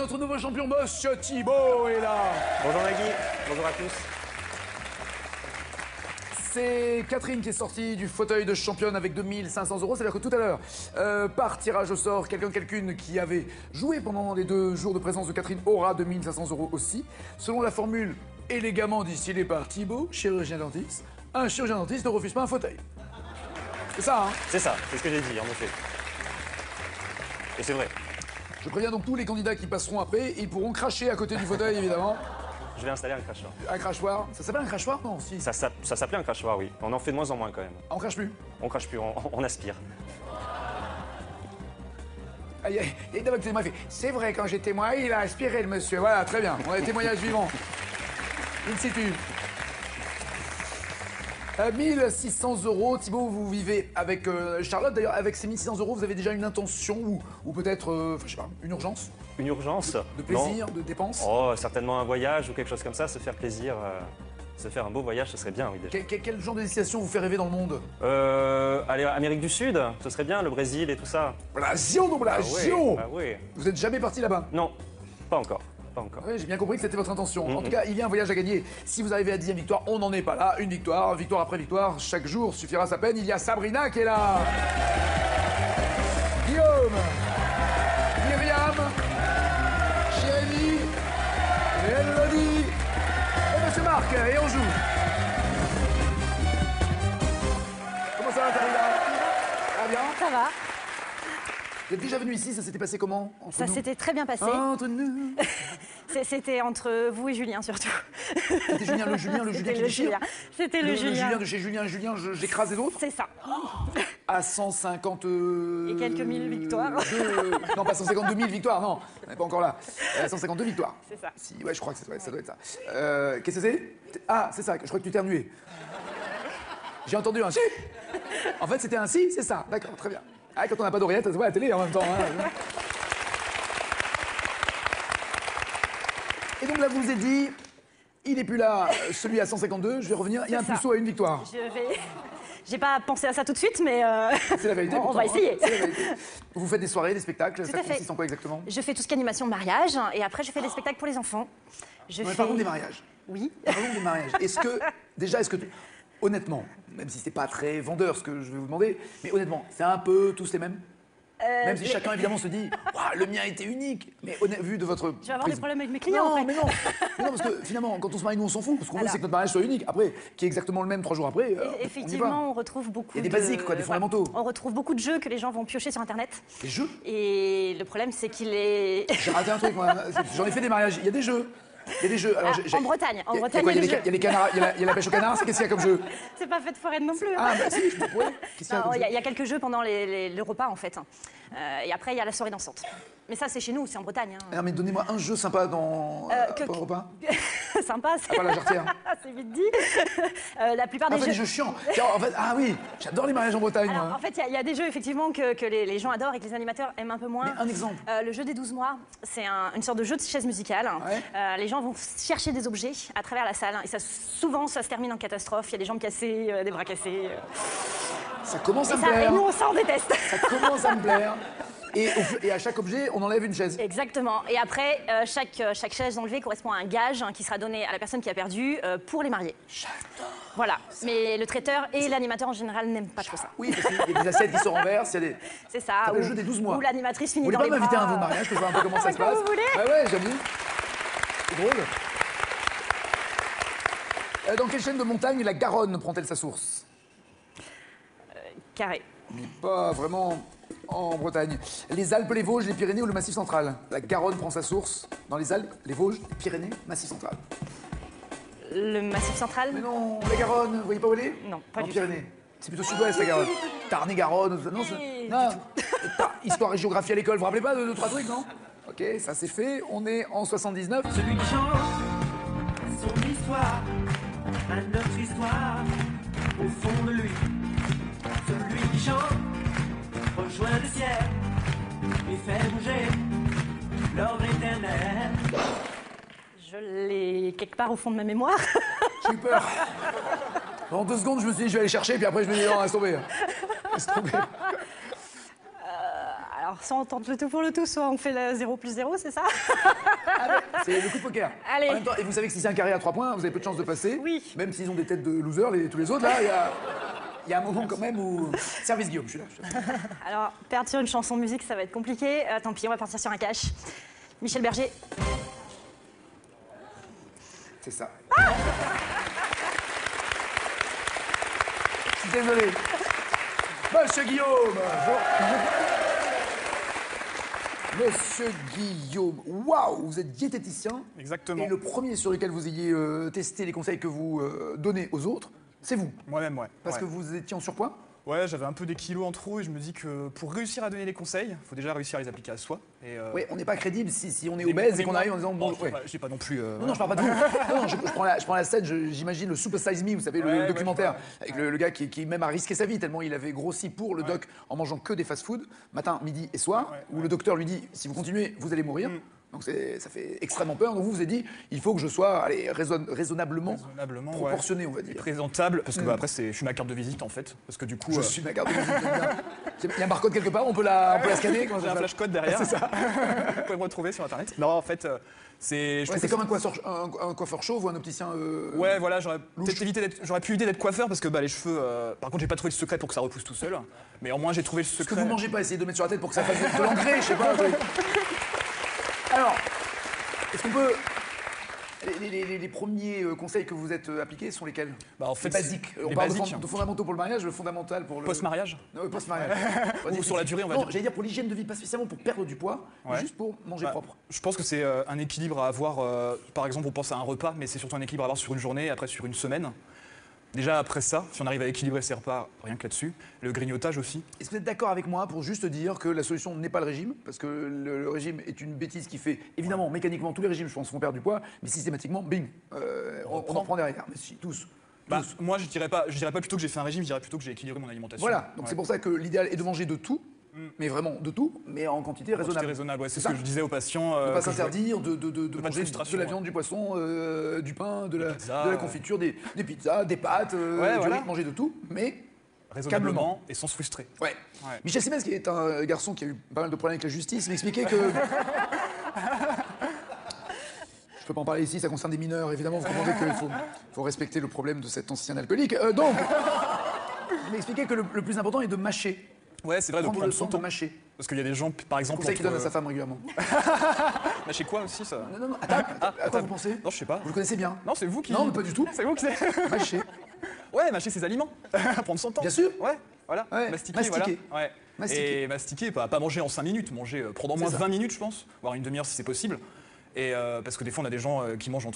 notre nouveau champion, Monsieur Thibaut est là. Bonjour Nagui, bonjour à tous. C'est Catherine qui est sortie du fauteuil de championne avec 2500 €. C'est-à-dire que tout à l'heure, par tirage au sort, quelqu'une qui avait joué pendant les 2 jours de présence de Catherine aura 2500 € aussi. Selon la formule élégamment distillée par Thibaut, chirurgien dentiste, un chirurgien dentiste ne refuse pas un fauteuil. C'est ça, hein? C'est ça, c'est ce que j'ai dit, en effet. Et c'est vrai. Je préviens donc tous les candidats qui passeront après, ils pourront cracher à côté du fauteuil, évidemment. Je vais installer un crachoir. Un crachoir. Ça s'appelle un crachoir? Non, si. Ça s'appelait un crachoir, oui. On en fait de moins en moins quand même. Ah, on crache plus. On crache plus, on aspire. Aïe, aïe, et d'abord, il fait c'est vrai, quand j'étais moi, il a aspiré le monsieur. Voilà, très bien. On a des témoignages vivants. In situ. 1600 €. Thibaut, vous vivez avec Charlotte. D'ailleurs, avec ces 1600 €, vous avez déjà une intention ou peut-être, je sais pas, une urgence? Une urgence? De plaisir, Non. de dépenses? Oh, certainement un voyage ou quelque chose comme ça, se faire plaisir. Se faire un beau voyage, ce serait bien, oui, déjà. Quel genre de destination vous fait rêver dans le monde? Aller à Amérique du Sud, ce serait bien, le Brésil et tout ça. L'avion, donc l'avion! Ah oui. Vous n'êtes jamais parti là-bas? Non, pas encore. Pas encore. Oui, j'ai bien compris que c'était votre intention. En tout cas, il y a un voyage à gagner. Si vous arrivez à 10e victoire, on n'en est pas là. Une victoire, victoire après victoire, chaque jour suffira sa peine. Il y a Sabrina qui est là. Guillaume, Myriam, Jérémy, et Elodie, et Monsieur Marc, et on joue. Comment ça va, Sabrina? Ça va bien? Ça va. Vous êtes déjà venu ici, ça s'était passé comment entre Ça nous? s'était très bien passé. Entre nous. C'était entre vous et Julien surtout. C'était Julien, le Julien C'était qui le déchire. Julien. C'était le Julien. Julien de chez Julien, j'écrase les autres. C'est ça. À 150... Et quelques mille victoires. Non, pas 152 000 victoires, non. On n'est pas encore là. 152 victoires. C'est ça. Si, ouais, je crois que ça doit être ça. Qu'est-ce que c'est? Ah, c'est ça, je crois que tu t'éternuais. J'ai entendu un si. En fait, c'était un si, c'est ça. D'accord, très bien. Ah, quand on n'a pas d'oreillette, ça se voit à la télé en même temps. Hein. Et donc là, vous vous êtes dit, il n'est plus là, celui à 152, je vais revenir, il y a un C'est ça. puceau à une victoire. J'ai pas pensé à ça tout de suite, mais C'est la vérité. on pourtant, va essayer. C'est la vérité. Vous faites des soirées, des spectacles, Tout ça à fait. consiste en quoi exactement? Je fais tout ce qui est animation de mariage et après je fais des spectacles pour les enfants. Parlons des mariages. Oui. Parlons des mariages. Est-ce que, honnêtement, même si c'est pas très vendeur ce que je vais vous demander, mais honnêtement, c'est un peu tous les mêmes? Même si chacun évidemment se dit Ouah, le mien était unique, mais vu de votre. Je vais avoir des prisme. problèmes avec mes clients. Non, après. mais non. Mais non, parce que finalement, quand on se marie, nous on s'en fout. Parce qu'on veut, Alors. c'est que notre mariage soit unique. Après, qui est exactement le même 3 jours après. Effectivement, on retrouve beaucoup. Il y a des basiques, quoi, des fondamentaux. On retrouve beaucoup de jeux que les gens vont piocher sur Internet. Des jeux. Et le problème, c'est qu'il est. J'ai raté un truc, moi. J'en ai fait des mariages. Il y a des jeux. Il y a des jeux. Alors, En Bretagne, il y a il y a quoi, des il y a jeux. les canards, il y a la pêche au canard. Qu'est-ce qu'il y a comme jeu? C'est pas fête foraine non plus. Ah, bah si, je me ouais. Qu'est-ce qu'il y a Non, comme Il jeu? y a quelques jeux pendant le repas en fait. Et après il y a la soirée dansante. Mais ça c'est chez nous, c'est en Bretagne. Non, mais donnez-moi un jeu sympa dans que- pour le repas. Sympa, Ah, pas la jarretière. c'est vite dit. La plupart Ah, des pas jeux. des jeux chiants. Tiens, en fait, ah oui, j'adore les mariages en Bretagne. Alors, moi. en fait, il y a des jeux effectivement que les gens adorent et que les animateurs aiment un peu moins. Mais un exemple. Le jeu des 12 mois, c'est une sorte de jeu de chaise musicale. Ouais. Les gens vont chercher des objets à travers la salle et souvent ça se termine en catastrophe. Il y a des jambes cassées, des bras cassés. Ça commence à Et, me plaire. et nous on s'en déteste. Ça commence à me plaire. Et à chaque objet, on enlève une chaise. Exactement. Et après, chaque chaise enlevée correspond à un gage qui sera donné à la personne qui a perdu pour les mariés. J'adore. Voilà. Mais le traiteur et l'animateur en général n'aiment pas trop ça. Oui, parce qu'il y a des assiettes qui se renversent, il y a des... C'est ça. s'appelle le jeu des 12 mois. Où l'animatrice finit Vous voulez dans pas les m'inviter à bras. un de vos mariages, que je vois un peu comment ça se Quand passe? vous voulez. Ouais, j'avoue. C'est drôle. Dans quelle chaîne de montagne la Garonne prend-elle sa source? Carré. Mais pas vraiment en Bretagne. Les Alpes, les Vosges, les Pyrénées ou le Massif central? La Garonne prend sa source dans les Alpes, les Vosges, les Pyrénées, Massif central. Le Massif central. Mais non, la Garonne, vous voyez pas où elle est? Non, pas en du Pyrénées. C'est plutôt sud-ouest, la Garonne. Tarn-et-Garonne, non, Oui, non. Histoire et géographie à l'école, vous vous rappelez pas de 2-3 trucs, non? Ok, ça c'est fait, on est en 79. Celui qui chante son histoire, à notre histoire, au fond de lui. Celui qui chante rejoint le ciel et fait bouger l'ordre éternel. Je l'ai quelque part au fond de ma mémoire. J'ai eu peur. Pendant 2 secondes, je me suis dit, je vais aller chercher, puis après, je me dis, non, laisse tomber. Laisse tomber. Alors Alors, soit on tente le tout pour le tout, soit on fait le 0 plus 0, c'est ça? C'est le coup de poker. Allez. En même temps, et vous savez que si c'est un carré à 3 points, vous avez peu de chances de passer. Oui. Même s'ils ont des têtes de losers, tous les autres, là, il y a un moment quand même où... Service Guillaume, je suis là. Alors, perdre sur une chanson musique, ça va être compliqué. Tant pis, on va partir sur un cash. Michel Berger. C'est ça. Je suis désolé. Monsieur Guillaume. Monsieur Guillaume, waouh, vous êtes diététicien. Exactement. Et le premier sur lequel vous ayez testé les conseils que vous donnez aux autres, c'est vous. Moi-même, ouais. Parce Ouais. que vous étiez en surpoids. Ouais, j'avais un peu des kilos en trop et je me dis que pour réussir à donner les conseils, il faut déjà réussir à les appliquer à soi. Et, Oui, on n'est pas crédible si on est mais- obèse mais et qu'on moi- arrive en disant bon. Oh, Ouais. j'ai pas non plus. Non, je parle pas de vous. Non, je prends la scène, j'imagine le Super Size Me, vous savez, le Ouais, documentaire, ouais, avec le gars qui même a risqué sa vie tellement il avait grossi pour le doc en mangeant que des fast-food, matin, midi et soir, où le docteur lui dit si vous continuez, vous allez mourir. Donc ça fait extrêmement peur. Donc vous vous êtes dit, il faut que je sois raisonnablement proportionné, on va Et dire. présentable, parce que bah, après, je suis ma carte de visite en fait. Parce que du coup. Je suis ma carte de visite. j'aime bien. Il y a un barcode quelque part, on peut la scanner. Comment ça J'ai un s'appelle flash code derrière. C'est ça. Vous pouvez me retrouver sur internet. Non, en fait, c'est. je Ouais, trouve c'est que comme un coiffeur chauve ou un opticien. Ouais, voilà, j'aurais pu éviter d'être coiffeur parce que bah, les cheveux. Par contre, j'ai pas trouvé le secret pour que ça repousse tout seul. Mais au moins, j'ai trouvé le Ce que secret. vous mangez pas, essayez de mettre sur la tête pour que ça fasse de l'ancré, je sais pas. Alors, est-ce qu'on peut... Les premiers conseils que vous êtes appliqués sont lesquels? Bah, en fait, les basiques. On les parle basiques. de fondamentaux pour le mariage, le fondamental pour le... Post-mariage. Post-mariage. Ou sur la durée, on va non, dire. j'allais dire pour l'hygiène de vie, pas spécialement pour perdre du poids, mais Ouais. juste pour manger Bah, propre. Je pense que c'est un équilibre à avoir. Par exemple, on pense à un repas, mais c'est surtout un équilibre à avoir sur une journée, après sur une semaine. Déjà après ça, si on arrive à équilibrer ses repas, rien que là-dessus. Le grignotage aussi. Est-ce que vous êtes d'accord avec moi pour juste dire que la solution n'est pas le régime? Parce que le régime est une bêtise qui fait, évidemment, mécaniquement, tous les régimes, je pense, font perdre du poids, mais systématiquement, bing, on en prend derrière. Mais si, tous. Bah, moi, je dirais pas plutôt que j'ai fait un régime, je dirais plutôt que j'ai équilibré mon alimentation. Voilà, donc Ouais. c'est pour ça que l'idéal est de manger de tout, mais vraiment de tout, mais en quantité Quantité raisonnable. raisonnable, ouais, c'est ce ça. que je disais aux patients. Ne pas que je- s'interdire de pas de manger frustration, de la ouais. viande, du poisson, du pain, de la pizzas, confiture, des pizzas, des pâtes, Ouais, du voilà. riz, manger de tout, mais Raisonnablement calmement. et sans se frustrer. Ouais. Ouais. Michel Simès, qui est un garçon qui a eu pas mal de problèmes avec la justice, m'expliquait que... Je peux pas en parler ici, ça concerne des mineurs, évidemment, vous comprenez qu'il faut respecter le problème de cet ancien alcoolique. Donc, il m'expliquait que le plus important est de mâcher. Ouais, c'est vrai, de Prendre prendre le son temps temps. de mâcher. Parce qu'il y a des gens, par exemple. Conseil qu'il donne à sa femme régulièrement. Mâcher quoi aussi, ça? Non, à table, à quoi table. vous pensez? Non, je sais pas. Vous le connaissez bien? Non, c'est vous qui. Non, mais pas du tout. C'est vous qui. Mâcher. Ouais, mâcher ses aliments. Prendre son temps. Bien sûr. Ouais, voilà. Ouais, Mastiquer, mastiquer. voilà. Ouais. Mastiquer. Et mastiquer, pas manger en 5 minutes, manger, prendre au moins C'est ça. 20 minutes, je pense, voire une demi-heure si c'est possible. Et parce que des fois, on a des gens qui mangent en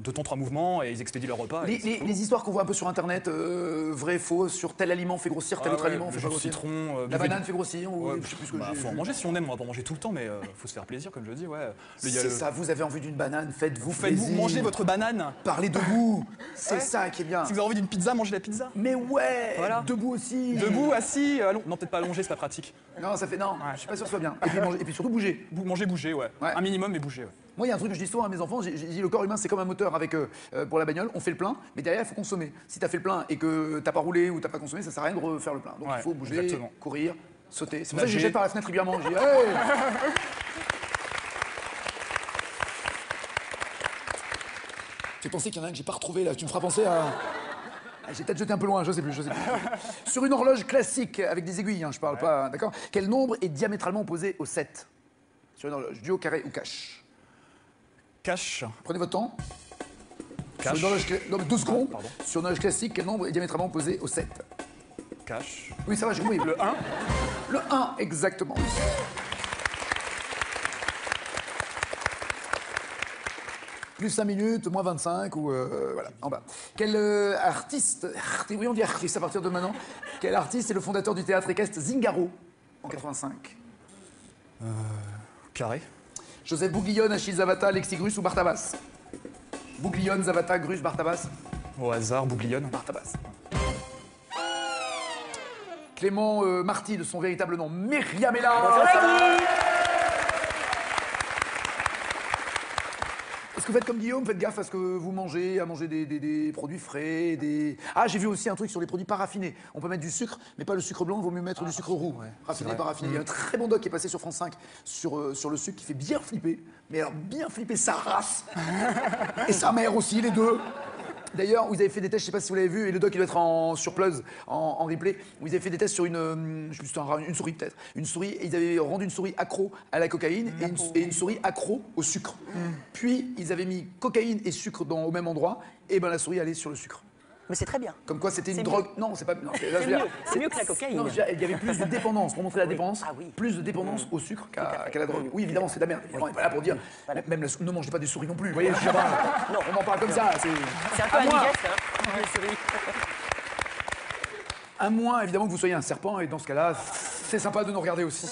2 temps 3 mouvements et ils expédient leur repas. et c'est Les histoires qu'on voit un peu sur internet, vrai, faux, sur tel aliment fait grossir, tel Ah autre ouais, aliment le fait jus pas de grossir. citron, La buvez banane du- fait grossir, ou Ouais, je sais plus ce que bah, j'ai faut en vu. manger si on aime, on va pas manger tout le temps, mais faut se faire plaisir, comme je le dis, ouais. Il y a C'est le- ça, vous avez envie d'une banane, faites-vous Faites-vous plaisir. manger votre banane. Parlez debout, c'est Ouais. ça qui est bien. Si vous avez envie d'une pizza, mangez la pizza. Mais ouais, Voilà. debout aussi. Debout, assis, non, peut-être pas allongé, c'est pas pratique. Non, ça fait non, je suis pas sûr que ce soit bien. Et puis surtout bouger. Manger, bouger, ouais. Ouais. Un minimum, mais bouger, ouais. Moi, il y a un truc que je dis souvent à mes enfants, j'ai dit le corps humain c'est comme un moteur avec pour la bagnole, on fait le plein, mais derrière il faut consommer. Si t'as fait le plein et que t'as pas roulé ou t'as pas consommé, ça sert à rien de refaire le plein. Donc Ouais, il faut bouger, exactement. courir, sauter. C'est pour ça que je Nager. jette par la fenêtre régulièrement. Je dis hey. J'ai pensé qu'il y en a un que j'ai pas retrouvé là. Tu me feras penser à. J'ai peut-être jeté un peu loin, je sais plus. Sur une horloge classique avec des aiguilles, hein, je parle pas, d'accord. Quel nombre est diamétralement opposé au 7? Sur une horloge, duo, carré ou cash? Cash. Prenez votre temps. Cash. Sur une horloge non, mais 2 secondes. Pardon. Sur une horloge classique, quel nombre est diamétralement opposé au 7? Cash. Oui, ça va, j'ai compris. Le 1. Le 1, exactement. Plus 5 minutes, moins 25, ou voilà, en bas. Quel artiste, oui on dit artiste à partir de maintenant, quel artiste est le fondateur du théâtre équestre Zingaro en 85? Carré. Joseph Bouglione, Achille Zavata, Alexis Grus ou Bartabas? Bouglione, Zavata, Grus, Bartabas? Au hasard, Bouglione. Bartabas. Clément Marty, de son véritable nom, Myriamela. Est-ce Est-ce que vous faites comme Guillaume, faites gaffe à ce que vous mangez, à manger des produits frais, des... Ah, j'ai vu aussi un truc sur les produits paraffinés. On peut mettre du sucre, mais pas le sucre blanc, il vaut mieux mettre du sucre roux. Raffiné, paraffiné. Il y a un très bon doc qui est passé sur France 5 sur le sucre qui fait bien flipper. Mais alors, bien flipper sa race. Et sa mère aussi, les deux. D'ailleurs, vous avez fait des tests, je sais pas si vous l'avez vu, et le doc il doit être en surplus, en replay. Vous avez fait des tests sur une souris peut-être. Une souris, et ils avaient rendu une souris accro à la cocaïne et une souris accro au sucre. Puis ils avaient mis cocaïne et sucre au même endroit, et ben la souris allait sur le sucre. Mais c'est très bien. Comme quoi c'était une C'est drogue. Non, c'est pas. Non, C'est mieux que la cocaïne. Non, il y avait plus de dépendance. Pour montrer la dépendance, Ah oui. plus de dépendance au sucre qu'à la drogue. Oui, Oui, évidemment, c'est de la merde. On n'est pas là pour dire. Voilà. Même ne mangez pas des souris non plus. Vous voyez, je sais pas. Non. On en parle comme ça. C'est un peu À moins- indigeste, hein, les souris. À moins, évidemment, que vous soyez un serpent, et dans ce cas-là, c'est sympa de nous regarder aussi.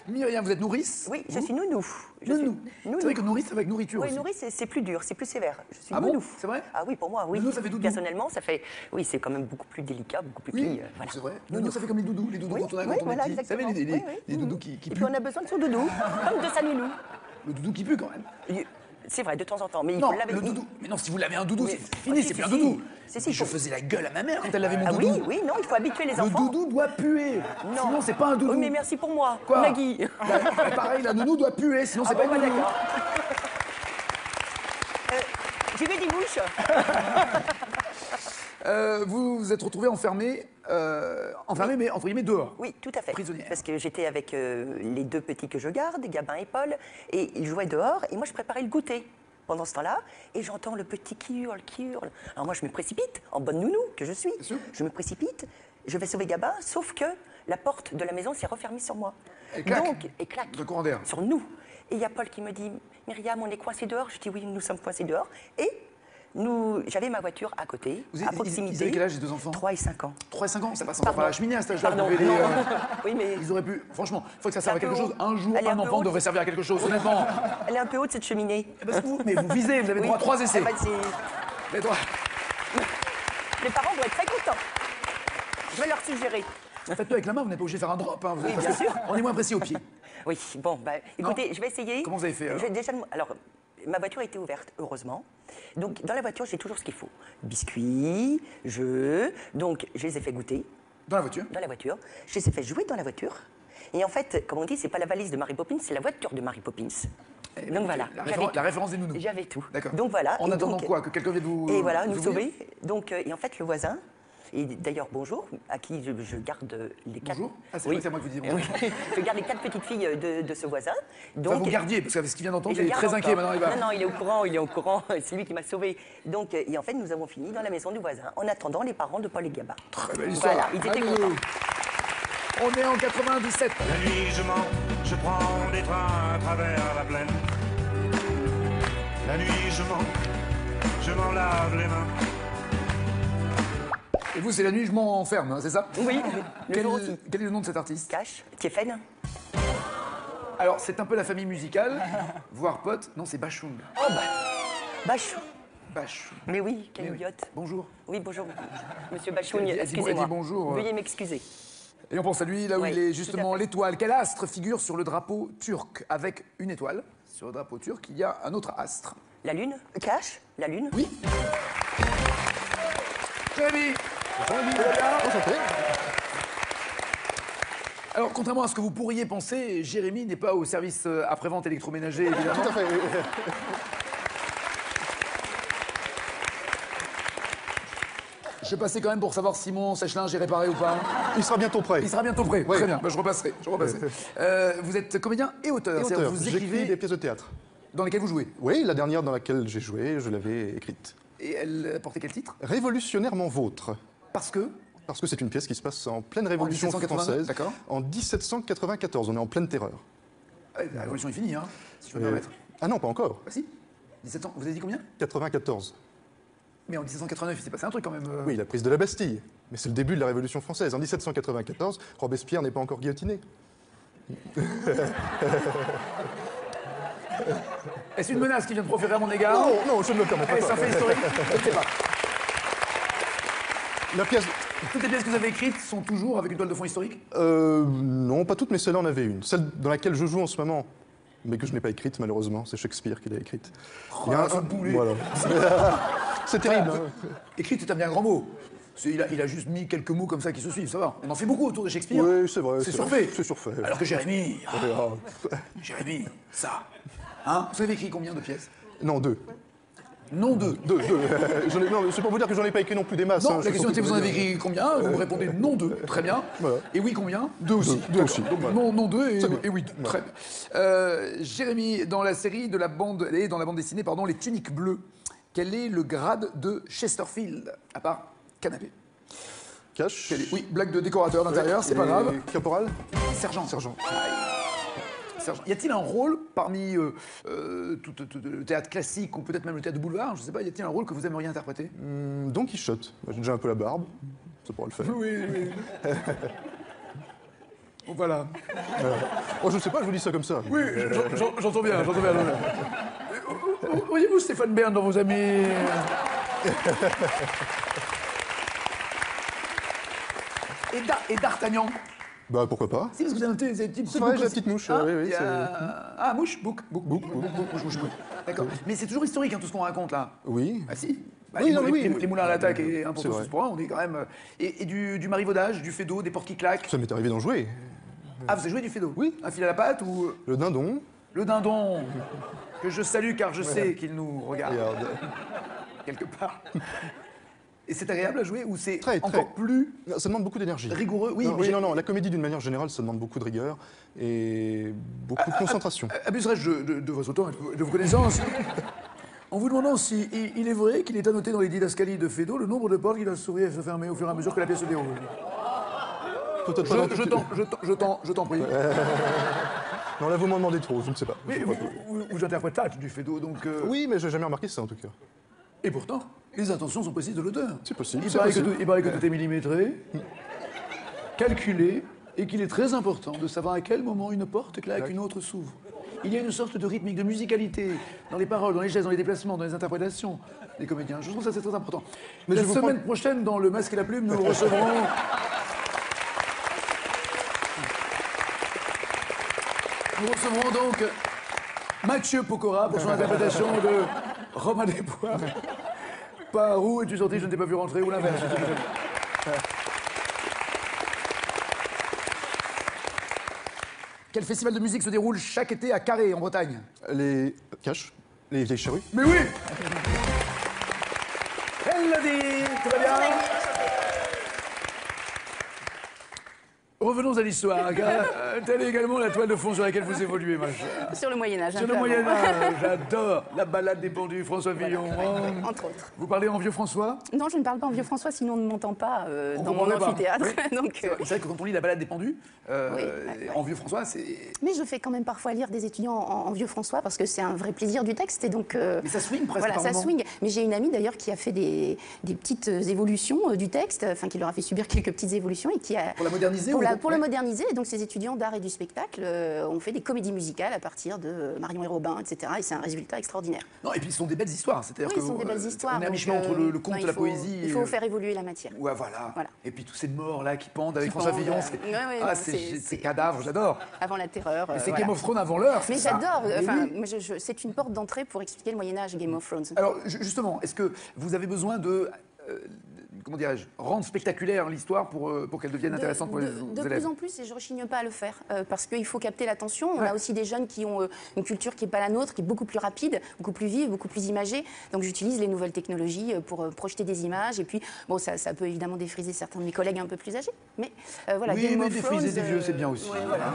Myriam, vous êtes nourrice? Oui, je suis nounou. Nounou. Nounou. C'est vrai que nourrice avec nourriture Oui, aussi. nourrice, c'est plus dur, c'est plus sévère. Je suis Ah bon nounou. C'est vrai Ah oui, pour moi, oui. Nounou, ça fait doudou. Personnellement, ça fait. Oui, c'est quand même beaucoup plus délicat, beaucoup plus Oui, clean. Voilà. c'est vrai. Nounou, ça fait comme les doudous. Les doudous Oui, quand on a oui, quand on est voilà, petit. Vous savez, exactement. Oui, oui. les doudous qui Et puent. puis on a besoin de son doudou, comme de sa nounou. Le doudou qui pue quand même. C'est vrai, de temps en temps, mais il Non, faut laver. le doudou. Mais non, si vous l'avez un doudou, Mais- c'est fini, si, c'est si, plus un si. doudou. Si, si, Je faut- faisais la gueule à ma mère quand elle avait mon Ah doudou. oui, oui, non, il faut habituer les Le enfants. doudou doit puer. Non. Sinon, c'est pas un doudou. Oui, mais merci pour moi, Quoi Nagui. Pareil, la nounou doit puer, sinon c'est Ah pas bon, une bah, nounou. d'accord. J'y vais des bouches. Vous vous êtes retrouvé enfermé, mais entre guillemets dehors. Oui, tout à fait. Prisonnière. Parce que j'étais avec les deux petits que je garde, Gabin et Paul, et ils jouaient dehors, et moi je préparais le goûter pendant ce temps-là, et j'entends le petit qui hurle, qui hurle. Alors moi je me précipite, en bonne nounou que je suis, sûr. je me précipite, je vais sauver Gabin, sauf que la porte de la maison s'est refermée sur moi. Et clac. Donc, et clac. De courant d'air. Sur nous. Et il y a Paul qui me dit, Myriam, on est coincés dehors. Je dis oui, nous sommes coincés dehors. Et j'avais ma voiture à côté, à proximité. Ils avaient quel âge les deux enfants? 3 et 5 ans. 3 et 5 ans, ça passe encore Pardon. par la cheminée à cet âge-là. Pardon, vous pouvez les, non. Oui, mais Ils auraient pu. Franchement, il faut que ça C'est serve à un peu quelque chose. haut. Un jour, Elle est un un peu enfant haute. devrait servir à quelque chose, honnêtement. elle est un peu haute cette cheminée. Eh ben, mais vous visez, vous avez droit à 3 essais. Ah bah, Les trois. les parents vont être très contents. Je vais leur suggérer. Faites-le avec la main, vous n'êtes pas obligé de faire un drop. Hein, Oui, parce bien que sûr. On est moins précis au pied. Oui, bon, bah, écoutez, je vais essayer. Comment vous avez fait, alors alors, ma voiture était ouverte, heureusement. Donc, dans la voiture, j'ai toujours ce qu'il faut. Biscuits, jeux. Donc, je les ai fait goûter Dans la voiture. dans la voiture. Je les ai fait jouer dans la voiture. Et en fait, comme on dit, c'est pas la valise de Mary Poppins, c'est la voiture de Mary Poppins. Donc voilà. La référence des nounous. J'avais tout. D'accord. Donc voilà. En Et attendant donc- quoi? Que quelqu'un vienne vous. Et voilà, nous vous ouvrir sauver. Donc, et en fait, le voisin, et d'ailleurs, bonjour, à qui je garde les 4... Bonjour. Ah, c'est vrai, c'est à moi que vous dites bonjour. Oui. Je garde les 4 petites filles de ce voisin. Donc, Enfin, vous gardiez, parce qu'avec ce qu'il vient et d'entendre, je il est garde très encore. inquiet maintenant. Il va... Non, non, il est au courant, c'est lui qui m'a sauvé. Donc, et en fait, nous avons fini dans la maison du voisin, en attendant les parents de Paul et Gabin. Très belle histoire. Voilà, ils étaient Allez. contents. On est en 97. La nuit je mens, je prends des trains à travers la plaine. La nuit je m'en lave les mains. Et vous, c'est la nuit, je m'enferme, hein, c'est ça? Oui, le Quel, jour aussi. quel est le nom de cet artiste? Cash, Tiefen. Alors, c'est un peu la famille musicale, voire pote. Non, c'est Bachung. Oh, Bachou. Bachung. Mais oui, quelle Eh oui. idiote. Bonjour. Oui, bonjour, monsieur Bachoun, Elle dit excusez-moi. bonjour. Veuillez m'excuser. Et on pense à lui, là où Oui, il est tout justement à fait. l'étoile. Quel astre figure sur le drapeau turc? Avec une étoile. Sur le drapeau turc, il y a un autre astre. La lune. Cash, la lune. Oui. Jérémy. Alors, contrairement à ce que vous pourriez penser, Jérémy n'est pas au service après-vente électroménager, évidemment. Tout à fait. Je vais passer quand même pour savoir si mon sèche-linge est réparé ou pas. Il sera bientôt prêt. Il sera bientôt prêt. Oui. Très bien. Bah, je repasserai. Vous êtes comédien et auteur. Et C'est-à-dire auteur. que vous J'écris écrivez des pièces de théâtre. dans lesquelles vous jouez. Oui, la dernière dans laquelle j'ai joué, je l'avais écrite. Et elle portait quel titre? Révolutionnairement vôtre. Parce que Parce que c'est une pièce qui se passe en pleine Révolution 1789, française. d'accord. En 1794. On est en pleine terreur. la révolution est finie, hein, si je peux me permettre. Ah non, pas encore. Ah si 17 ans. Vous avez dit combien? 94. Mais en 1789, il s'est passé un truc quand même. Oui, la prise de la Bastille. Mais c'est le début de la Révolution française. En 1794, Robespierre n'est pas encore guillotiné. Est-ce une menace qui vient de proférer à mon égard? Non, non, je ne me permets pas. Allez, c'est un fait historique. Je ne sais pas. La pièce... Toutes les pièces que vous avez écrites sont toujours avec une toile de fond historique? Non, pas toutes, mais celle-là en avait une. Celle dans laquelle je joue en ce moment mais que je n'ai pas écrite malheureusement. C'est Shakespeare qui l'a écrite. Oh, ce boulet. Voilà. C'est terrible. Voilà. Hein. Écrit est un bien grand mot. Il a juste mis quelques mots comme ça qui se suivent, ça va. On en fait beaucoup autour de Shakespeare. Oui, c'est vrai. C'est surfait. C'est surfait. Alors que Jérémy, Ah. Jérémy, ça. Hein, vous avez écrit combien de pièces? Non, 2. Non, 2. 2. Non, c'est pour vous dire que j'en ai pas écrit non plus des masses. Non, hein, la je question suis était vous en avez surtout écrit combien? Vous me répondez non 2, très bien. Voilà. Et oui combien? 2 aussi. Deux D'accord. aussi, Donc voilà. non 2 C'est bien. et oui 2, très bien. Jérémy, dans la série de la bande, et dans la bande dessinée, pardon, Les Tuniques Bleues, quel est le grade de Chesterfield, à part canapé? Cash. Oui, blague de décorateur d'intérieur, c'est pas Et grave. Caporal. Sergent. Sergent. Sergent. Y a-t-il un rôle parmi tout le théâtre classique ou peut-être même le théâtre de boulevard, je sais pas, y a-t-il un rôle que vous aimeriez interpréter? Don Quichotte. J'ai déjà un peu la barbe. Ça pourra le faire. Oui. Bon, voilà. Oh, je sais pas, je vous dis ça comme ça. Oui, j'entends bien. Voyez-vous Stéphane Bern dans vos amis? Et D'Artagnan? Bah pourquoi pas. Si, parce que vous avez noté ces petites C'est vrai, boucles j'ai la aussi. petite mouche. Ah, oui, oui, il y a- Ah, mouche, bouc. Mouche. D'accord. Mais c'est toujours historique, hein, tout ce qu'on raconte là. Oui. Ah si. Bah, Oui, les, non, mais oui. les moulins à l'attaque et un pour C'est tous, vrai. tous pour un, on est quand même. Et du marivaudage, du fédo, des portes qui claquent. Ça m'est arrivé d'en jouer. Ah, vous avez joué du fédo? Oui. Un fil à la patte ou Le dindon. le dindon? Que je salue car je sais qu'il nous regarde Regarde. quelque part. Et c'est agréable à jouer ou c'est Très. encore plus Non, ça demande beaucoup d'énergie. rigoureux? Oui, Non, mais j'ai- non, la comédie d'une manière générale, ça demande beaucoup de rigueur et beaucoup de concentration. Abuserais-je de votre temps et de vos connaissances en vous demandant si il est vrai qu'il est annoté dans les didascalies de Fédo le nombre de portes qu'il a s'ouvrir et se fermer au fur et à mesure que la pièce se déroule. Peut-être pas dans toutes Je t'en prie. Non, là, vous m'en demandez trop, je ne sais pas. Mais vous interprétez du Fédo, donc... Oui, mais j'ai jamais remarqué ça en tout cas. Et pourtant, les intentions sont précises de l'auteur. C'est possible, Il c'est paraît, possible. il paraît que tout est millimétré, calculé, et qu'il est très important de savoir à quel moment une porte claque, une autre s'ouvre. Il y a une sorte de rythmique, de musicalité dans les paroles, dans les gestes, dans les déplacements, dans les interprétations des comédiens. Je trouve ça c'est très important. Mais La je vous semaine prochaine, dans Le Masque et la Plume, nous recevrons... Nous recevrons donc Mathieu Pokora pour son interprétation de Romain Desbois. Par où es-tu sorti, je ne t'ai pas vu rentrer, ou l'inverse. je sais pas. Quel festival de musique se déroule chaque été à Carré, en Bretagne? Les caches, les vieilles charrues. Mais oui! Elle l'a dit! Tout va bien? Revenons à l'histoire, car telle est également la toile de fond sur laquelle vous évoluez, ma chère. Sur le Moyen-Âge. Sur le Moyen-Âge, j'adore la balade des pendus, François Fillon. Entre autres. Vous parlez en vieux François? Non, je ne parle pas en vieux François, sinon on ne m'entend pas On dans mon comprendrait pas. amphithéâtre. Oui. Donc, C'est vrai que quand on lit la balade des pendus, Oui. en vieux François, c'est. Mais je fais quand même parfois lire des étudiants en vieux François parce que c'est un vrai plaisir du texte. Et donc, Mais ça swing presque voilà, par ça moment. swing. Mais j'ai une amie d'ailleurs qui a fait des petites évolutions du texte, enfin qui leur a fait subir quelques petites évolutions et qui a. Pour la moderniser Pour, ou- pour le ouais. moderniser. Et donc ces étudiants d'art et du spectacle ont fait des comédies musicales à partir de Marion et Robin, etc. Et c'est un résultat extraordinaire. Non, et puis ce sont des belles histoires. C'est-à-dire Oui, que ce sont des belles histoires. On est à donc, mi-chemin entre le conte non, et la poésie. Il faut faire évoluer la matière. Ouais, voilà. Voilà. Et puis tous ces morts là qui pendent avec Qui François pendent, Fillon. ouais, ouais, Ah, non, ces c'est- cadavres, j'adore. Avant la terreur. Et c'est voilà. Game of Thrones avant l'heure. Mais c'est ça. j'adore. Mais Enfin, oui. moi, c'est une porte d'entrée pour expliquer le Moyen Âge, Game of Thrones. Alors justement, est-ce que vous avez besoin de comment dirais-je, rendre spectaculaire l'histoire pour qu'elle devienne intéressante pour les de élèves? plus en plus, et je ne rechigne pas à le faire, parce qu'il faut capter l'attention. On a aussi des jeunes qui ont une culture qui n'est pas la nôtre, qui est beaucoup plus rapide, beaucoup plus vive, beaucoup plus imagée. Donc j'utilise les nouvelles technologies pour projeter des images. Et puis, bon, ça peut évidemment défriser certains de mes collègues un peu plus âgés. Mais voilà, Oui, Game mais of défriser Thrones, des vieux, c'est bien aussi. ouais, voilà.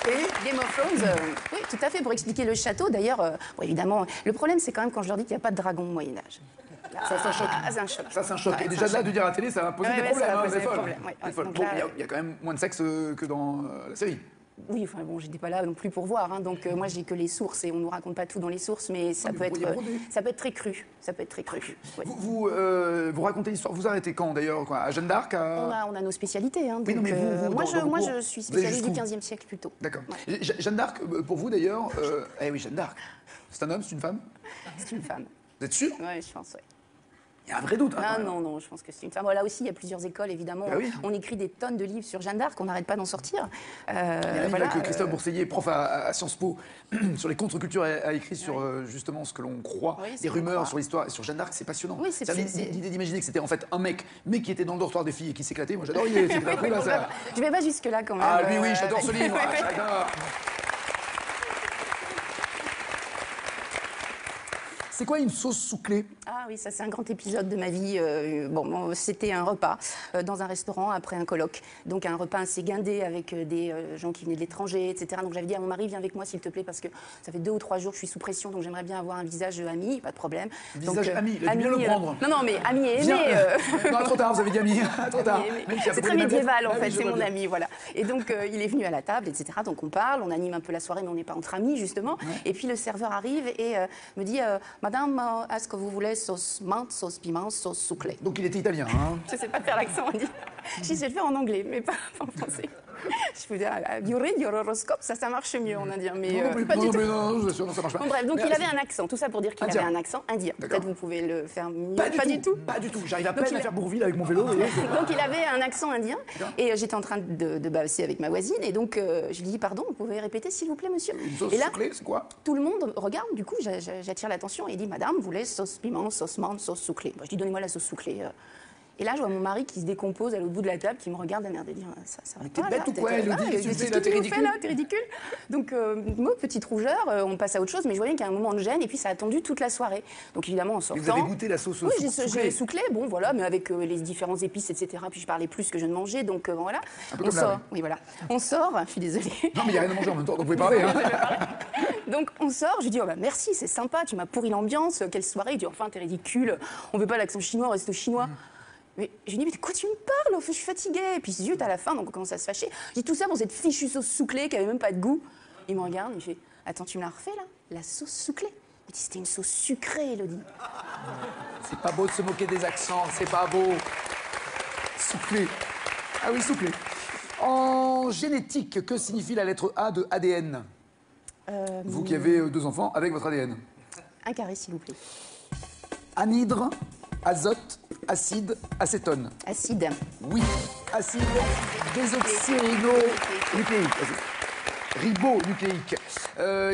Et Game of Thrones, oui, tout à fait, pour expliquer le château. D'ailleurs, bon, évidemment, le problème, c'est quand même quand je leur dis qu'il n'y a pas de dragon au Moyen-Âge. Ça, c'est un choc. Ah, c'est un choc. Ça, c'est un choc. Ouais, Et c'est déjà un de là, choc. de dire à la télé, ça va poser Ouais, des ouais, problèmes. ça va hein, poser c'est des folle. problèmes, ouais. C'est folle. Donc Bon, là, il y a quand même moins de sexe que dans la série. Oui, enfin bon, j'étais pas là non plus pour voir, hein, donc moi j'ai que les sources et on nous raconte pas tout dans les sources, mais ça mais peut vous être, pourriez broder. ça peut être très cru, ça peut être très cru. Ouais. Vous racontez l'histoire. Vous arrêtez quand d'ailleurs quoi, à Jeanne d'Arc On a nos spécialités, hein, Oui, non, donc, mais vous, moi, dans vos cours, je suis vous allez spécialiste du jusqu'où 15e siècle plutôt. D'accord. Ouais. Jeanne d'Arc, pour vous d'ailleurs, eh oui, Jeanne d'Arc. C'est un homme, c'est une femme? C'est une femme. Vous êtes sûr? Oui, je pense, ouais. Il y a un vrai doute. Hein, Ah quand même. non, je pense que c'est une femme. Là aussi, il y a plusieurs écoles, évidemment. Bah oui. On écrit des tonnes de livres sur Jeanne d'Arc, on n'arrête pas d'en sortir. Il y a un livre Voilà, que Christophe Bourseillet, prof à Sciences Po, sur les contre-cultures, a écrit sur justement ce que l'on croit, Oui, ce les qu'on rumeurs croit. sur l'histoire. Et sur Jeanne d'Arc, c'est passionnant. Oui, c'est- l'idée d'imaginer que c'était en fait un mec, mais qui était dans le dortoir des filles et qui s'éclatait. Moi, j'adore l'idée. C'est après, là, ça- Je vais pas jusque-là quand même. Ah, lui, oui, j'adore ce livre. Ouais, ouais. J'adore. C'est quoi une sauce sous clé? Ah oui, ça c'est un grand épisode de ma vie. C'était un repas dans un restaurant après un colloque. Donc un repas assez guindé avec des gens qui venaient de l'étranger, etc. Donc j'avais dit à mon mari, viens avec moi s'il te plaît, parce que ça fait 2 ou 3 jours que je suis sous pression, donc j'aimerais bien avoir un visage ami, pas de problème. Visage Donc, ami, il a dû bien le prendre. Non, mais ami et aimé. Viens. Non, trop tard, vous avez dit ami. Trop tard. Ami et aimé. Même si à peu C'est près très les mêmes médiéval lettres. en Ah oui, fait, je c'est vois mon bien. ami, voilà. Et donc il est venu à la table, etc. Donc on parle, on anime un peu la soirée, mais on n'est pas entre amis justement. Et puis le serveur arrive et me dit, Madame, est-ce que vous voulez sauce menthe, sauce piment, sauce sous clé? Donc il était italien. Hein. Je sais pas faire l'accent, on dit. Je sais le faire en anglais, mais pas en français. Je peux dire, you read your horoscope, ça marche mieux en indien, mais Non, mais pas du tout. non, je suis sûr, non, ça marche pas. Bon, bref, donc Mais il avait un accent, tout ça pour dire qu'il avait Indien. un accent indien. D'accord. Peut-être vous pouvez le faire mieux. Pas du tout. Pas Pas du tout. J'arrive à Donc, peine il à a- faire Bourville avec mon vélo. vous voyez. Donc il avait un accent indien et j'étais en train de bavasser avec ma voisine et donc je lui dis pardon, vous pouvez répéter s'il vous plaît monsieur? Une sauce Et là sous clé, c'est quoi? tout le monde regarde, du coup j'attire l'attention et il dit madame, vous voulez sauce piment, sauce menthe, sauce sous clé? Je dis donnez-moi la sauce sous clé. Et là je vois mon mari qui se décompose à l'autre bout de la table, qui me regarde d'un air de dire ça va t'es pas, bête là, ou quoi, Elodie? Qu'est-ce que tu fais, là, qu'est-ce t'es que tu nous ridicule. fais, là, t'es ridicule. Donc moi petite rougeur, on passe à autre chose, mais je voyais qu'il y a un moment de gêne et puis ça a attendu toute la soirée. Donc évidemment en Mais sortant. vous avez goûté la sauce Oui, sous j'ai clé. sous-clé, bon voilà, mais avec les différents épices, etc. Puis je parlais plus que je ne mangeais, donc voilà. Un peu On comme là, sort, oui voilà. On sort, je suis désolée. Non, mais il n'y a rien à manger en même temps, donc vous pouvez parler. Hein. Donc on sort, je lui dis oh bah merci, c'est sympa, tu m'as pourri l'ambiance, quelle soirée. Il dit enfin t'es ridicule, on veut pas l'accent chinois, on reste au chinois. Mais je lui dis mais de quoi tu me parles? Je suis fatiguée. Et puis zut à la fin, donc on commence à se fâcher. Je dis tout ça pour cette fichue sauce sous clé qui avait même pas de goût. Il me regarde, il fait attends tu me la refais là, la sauce sous clé. Il dit c'était une sauce sucrée, Elodie. C'est pas beau de se moquer des accents, c'est pas beau. Soufflé. Ah oui, soufflé. En génétique, que signifie la lettre A de ADN? Vous qui avez 2 enfants avec votre ADN. Un carré s'il vous plaît. Anhydre, azote, acide, acétone. Acide. Oui, acide désoxyribonucléique. Ribonucléique.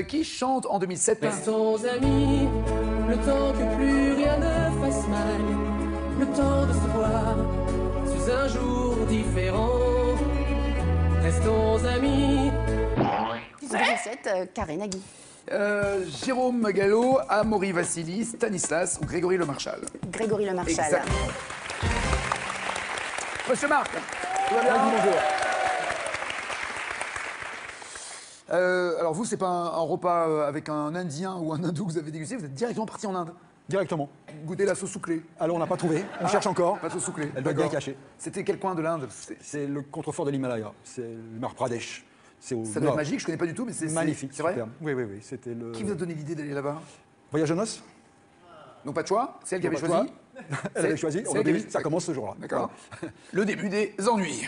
Qui chante en 2007 Restons amis, le temps que plus rien ne fasse mal, le temps de se voir sous un jour différent. Restons amis. 2007, carré Nagui. Jérôme Gallo, Amaury Vassili, Stanislas ou Grégory Le Marchal. Grégory Le Marchal. Exactement. Monsieur Marc, tout va bien? Bonjour. Alors vous, c'est pas un repas avec un Indien ou un Hindou que vous avez dégusté, vous êtes directement parti en Inde. Directement. Goûter la sauce sous clé. Alors on n'a pas trouvé, on cherche encore. Pas de sauce sous clé. Elle doit être bien D'accord. cachée. C'était quel coin de l'Inde? C'est le contrefort de l'Himalaya, c'est le Mar Pradesh. C'est au Ça doit nord. être magique, je connais pas du tout, mais c'est Magnifique, C'est vrai? superbe. Oui, oui, oui. C'était le Qui vous a donné l'idée d'aller là-bas? voyage de noces. Non, pas de choix, c'est elle qui Non, avait pas de choisi. Elle avait choisi. c'est On elle a qui dit, avait- ça commence ce jour-là. D'accord. Le début des ennuis.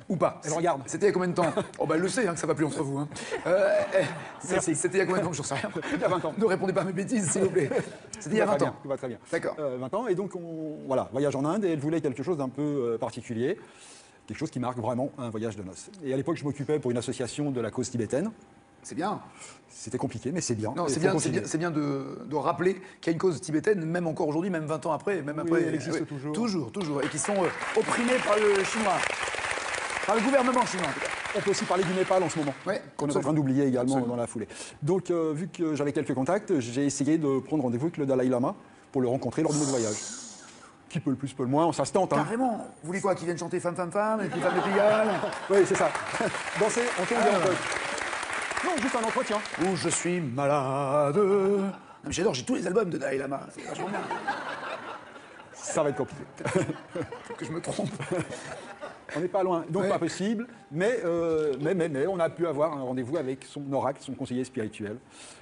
Ou pas. Elle regarde. C'était il y a combien de temps? Oh bah elle le sait hein, que ça va plus entre vous. Hein. Merci. C'était il y a combien de temps? J'en sais rien. Il y a 20 ans. Ne répondez pas à mes bêtises, s'il vous plaît. C'était il y a 20 ans. Tout va très bien. D'accord. 20 ans. Et donc, voilà, voyage en Inde. Et elle voulait quelque chose d'un peu particulier. Quelque chose qui marque vraiment un voyage de noces. Et à l'époque, je m'occupais pour une association de la cause tibétaine. C'est bien. C'était compliqué, mais c'est bien. Non, Et c'est faut bien, continuer. c'est bien de rappeler qu'il y a une cause tibétaine, même encore aujourd'hui, même 20 ans après, même après. elle existe toujours. Toujours, toujours. Et qui sont opprimés par le chinois. Par le gouvernement chinois, en tout cas. On peut aussi parler du Népal en ce moment, Ouais, qu'on est en train d'oublier également Absolument. dans la foulée. Donc, vu que j'avais quelques contacts, j'ai essayé de prendre rendez-vous avec le Dalai Lama pour le rencontrer lors de notre voyage. Qui peut le plus, peut le moins, ça se tente. Hein. Carrément. Vous voulez quoi? Qu'ils viennent chanter Femme, Femme, Femme, et puis Femme de Pigalle? Oui, c'est ça. Danser, on tombe bien en poche. Non, juste un entretien. Où je suis malade. Non, mais j'adore, j'ai tous les albums de Dalai Lama. C'est vachement bien. Ça va être compliqué. Peut-être que je me trompe. On n'est pas loin, donc Ouais. pas possible. Mais on a pu avoir un rendez-vous avec son oracle, son conseiller spirituel.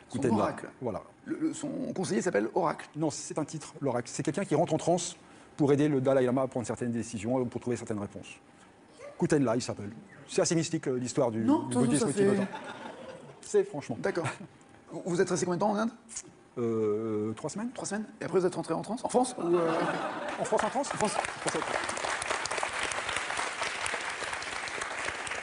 Son Koutenla. oracle. Voilà. Son conseiller s'appelle Oracle. Non, c'est un titre, l'oracle. C'est quelqu'un qui rentre en transe pour aider le Dalai Lama à prendre certaines décisions, pour trouver certaines réponses. Koutenla, il s'appelle. C'est assez mystique l'histoire du Non, du ça bouddhisme fait- tibétain. C'est franchement. D'accord. Vous êtes resté combien de temps en Inde? 3 semaines. 3 semaines. Et après, vous êtes rentré en France? En France ou En France, en France. En France.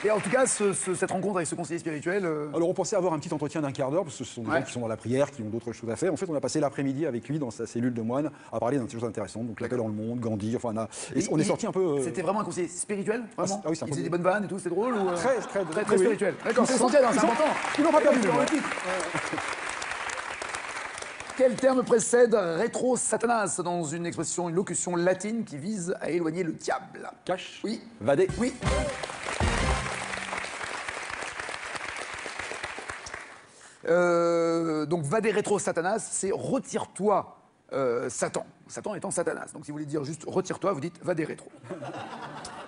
Et en tout cas, cette rencontre avec ce conseiller spirituel... Alors on pensait avoir un petit entretien d'1 quart d'heure, parce que ce sont des Ouais. gens qui sont dans la prière, qui ont d'autres choses à faire. En fait, on a passé l'après-midi avec lui dans sa cellule de moine à parler d'un choses intéressantes. Donc la paix dans le monde, Gandhi, enfin on est sorti un peu... C'était vraiment un conseiller spirituel, vraiment? Ah oui, c'est un Il faisait peu- des bonnes vannes et tout, c'est drôle ou... Très oui. spirituel. D'accord, c'est essentiel, hein, c'est important. Ils n'ont pas perdu de Dans moi. le titre. Quel terme précède rétro Satanas dans une expression, une locution latine qui vise à éloigner le diable? Cache. Oui. Vadé. Oui. Donc, vade rétro Satanas, c'est retire-toi Satan. Satan étant Satanas. Donc, si vous voulez dire juste retire-toi, vous dites vade rétro.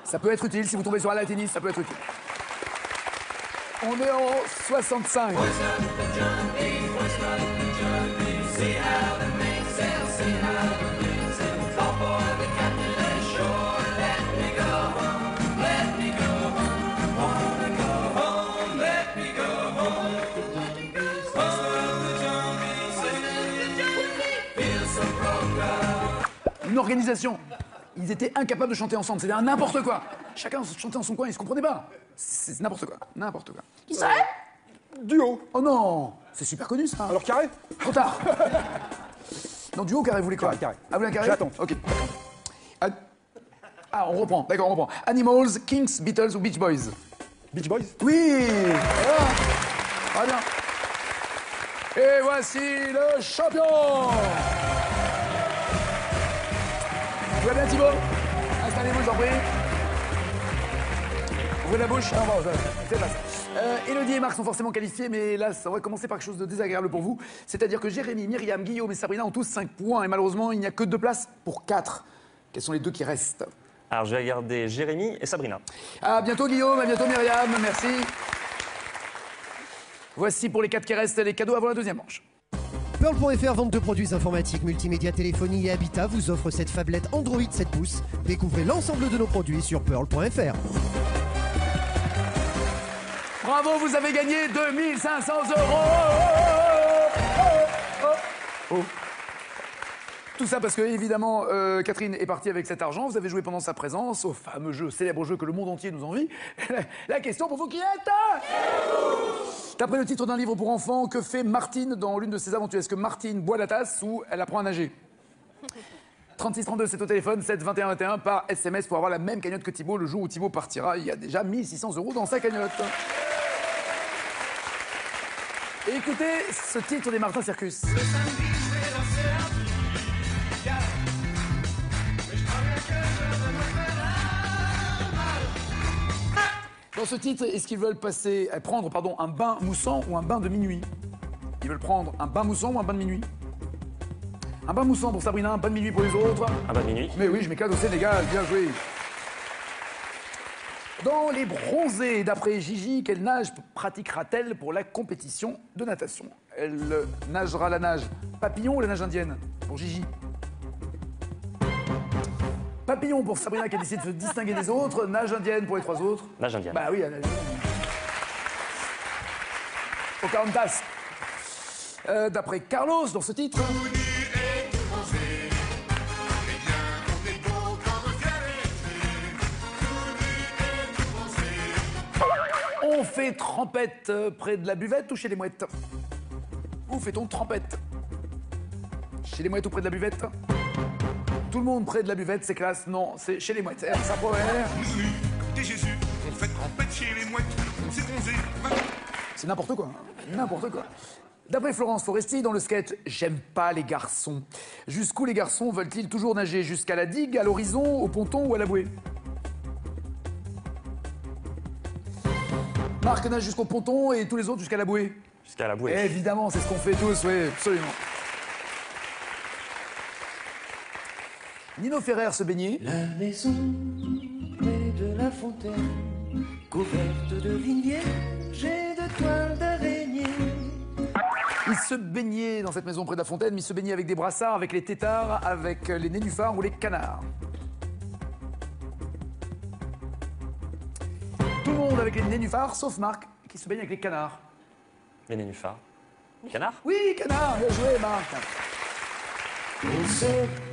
Ça peut être utile, si vous tombez sur un latiniste, ça peut être utile. On est en 65. Une organisation. Ils étaient incapables de chanter ensemble. C'était un n'importe quoi. Chacun chantait dans son coin, ils se comprenaient pas. C'est n'importe quoi. N'importe quoi. Qui c'est? Duo. Oh non. C'est super connu ça. Alors carré. Trop tard. Non, duo, carré, vous voulez quoi? Carré. Ah, vous voulez un carré? J'attends. Ok. Ah, on reprend. D'accord, on reprend. Animals, Kings, Beatles ou Beach Boys? Beach Boys. Oui. Voilà. Très bien. Et voici le champion. Tout va bien, Thibaut? Installez-vous, je vous en prie. Ouvrez la bouche. Ah, bon, c'est pas ça. Élodie et Marc sont forcément qualifiés, mais là, ça va commencer par quelque chose de désagréable pour vous. C'est-à-dire que Jérémy, Myriam, Guillaume et Sabrina ont tous 5 points. Et malheureusement, il n'y a que 2 places pour 4. Quels sont les 2 qui restent? Alors, je vais garder Jérémy et Sabrina. À bientôt, Guillaume. À bientôt, Myriam. Merci. Voici pour les 4 qui restent les cadeaux avant la deuxième manche. Pearl.fr, vente de produits informatiques, multimédia, téléphonie et habitat, vous offre cette phablette Android 7 pouces. Découvrez l'ensemble de nos produits sur Pearl.fr. Bravo, vous avez gagné 2500 €. Oh. Tout ça parce que, évidemment, Catherine est partie avec cet argent. Vous avez joué pendant sa présence au fameux jeu, célèbre jeu que le monde entier nous envie. La question pour vous qui êtes... D'après le titre d'un livre pour enfants, que fait Martine dans l'une de ses aventures? Est-ce que Martine boit la tasse ou elle apprend à nager? 3632, c'est au téléphone, 7 21 21 par SMS pour avoir la même cagnotte que Thibaut. Le jour où Thibaut partira, il y a déjà 1600 € dans sa cagnotte. Et écoutez ce titre des Martin Circus. Dans ce titre, est-ce qu'ils veulent prendre un bain moussant ou un bain de minuit? Ils veulent prendre un bain moussant ou un bain de minuit? Un bain moussant pour Sabrina, un bain de minuit pour les autres. Un bain de minuit. Mais oui, je m'éclate au Sénégal, bien joué. Dans les bronzés, d'après Gigi, quelle nage pratiquera-t-elle pour la compétition de natation? Elle nagera la nage papillon ou la nage indienne? Pour Gigi. Papillon pour Sabrina qui a décidé de se distinguer des autres. Nage indienne pour les 3 autres. Nage indienne. Bah oui, la nage indienne. Pocahontas. D'après Carlos, dans ce titre. On fait trempette près de la buvette ou chez les mouettes? Où fait-on trempette? Chez les mouettes ou près de la buvette? Tout le monde près de la buvette, c'est classe. Non, c'est chez les mouettes. Ça promet. T'es Jésus, on fait trempette chez les mouettes, c'est bronzé. C'est n'importe quoi. N'importe quoi. D'après Florence Foresti, dans le sketch J'aime pas les garçons. Jusqu'où les garçons veulent-ils toujours nager? Jusqu'à la digue, à l'horizon, au ponton ou à la bouée? Marc nage jusqu'au ponton et tous les autres jusqu'à la bouée. Jusqu'à la bouée. Évidemment, c'est ce qu'on fait tous, oui, absolument. Nino Ferrer se baignait. La maison près de la fontaine, couverte de vignes vierges et de toiles d'araignée. Il se baignait dans cette maison près de la fontaine, mais il se baignait avec des brassards, avec les têtards, avec les nénuphars ou les canards. Tout le monde avec les nénuphars, sauf Marc, qui se baigne avec les canards. Les nénuphars. Canard? Oui, Canard, bien joué, Marc. On se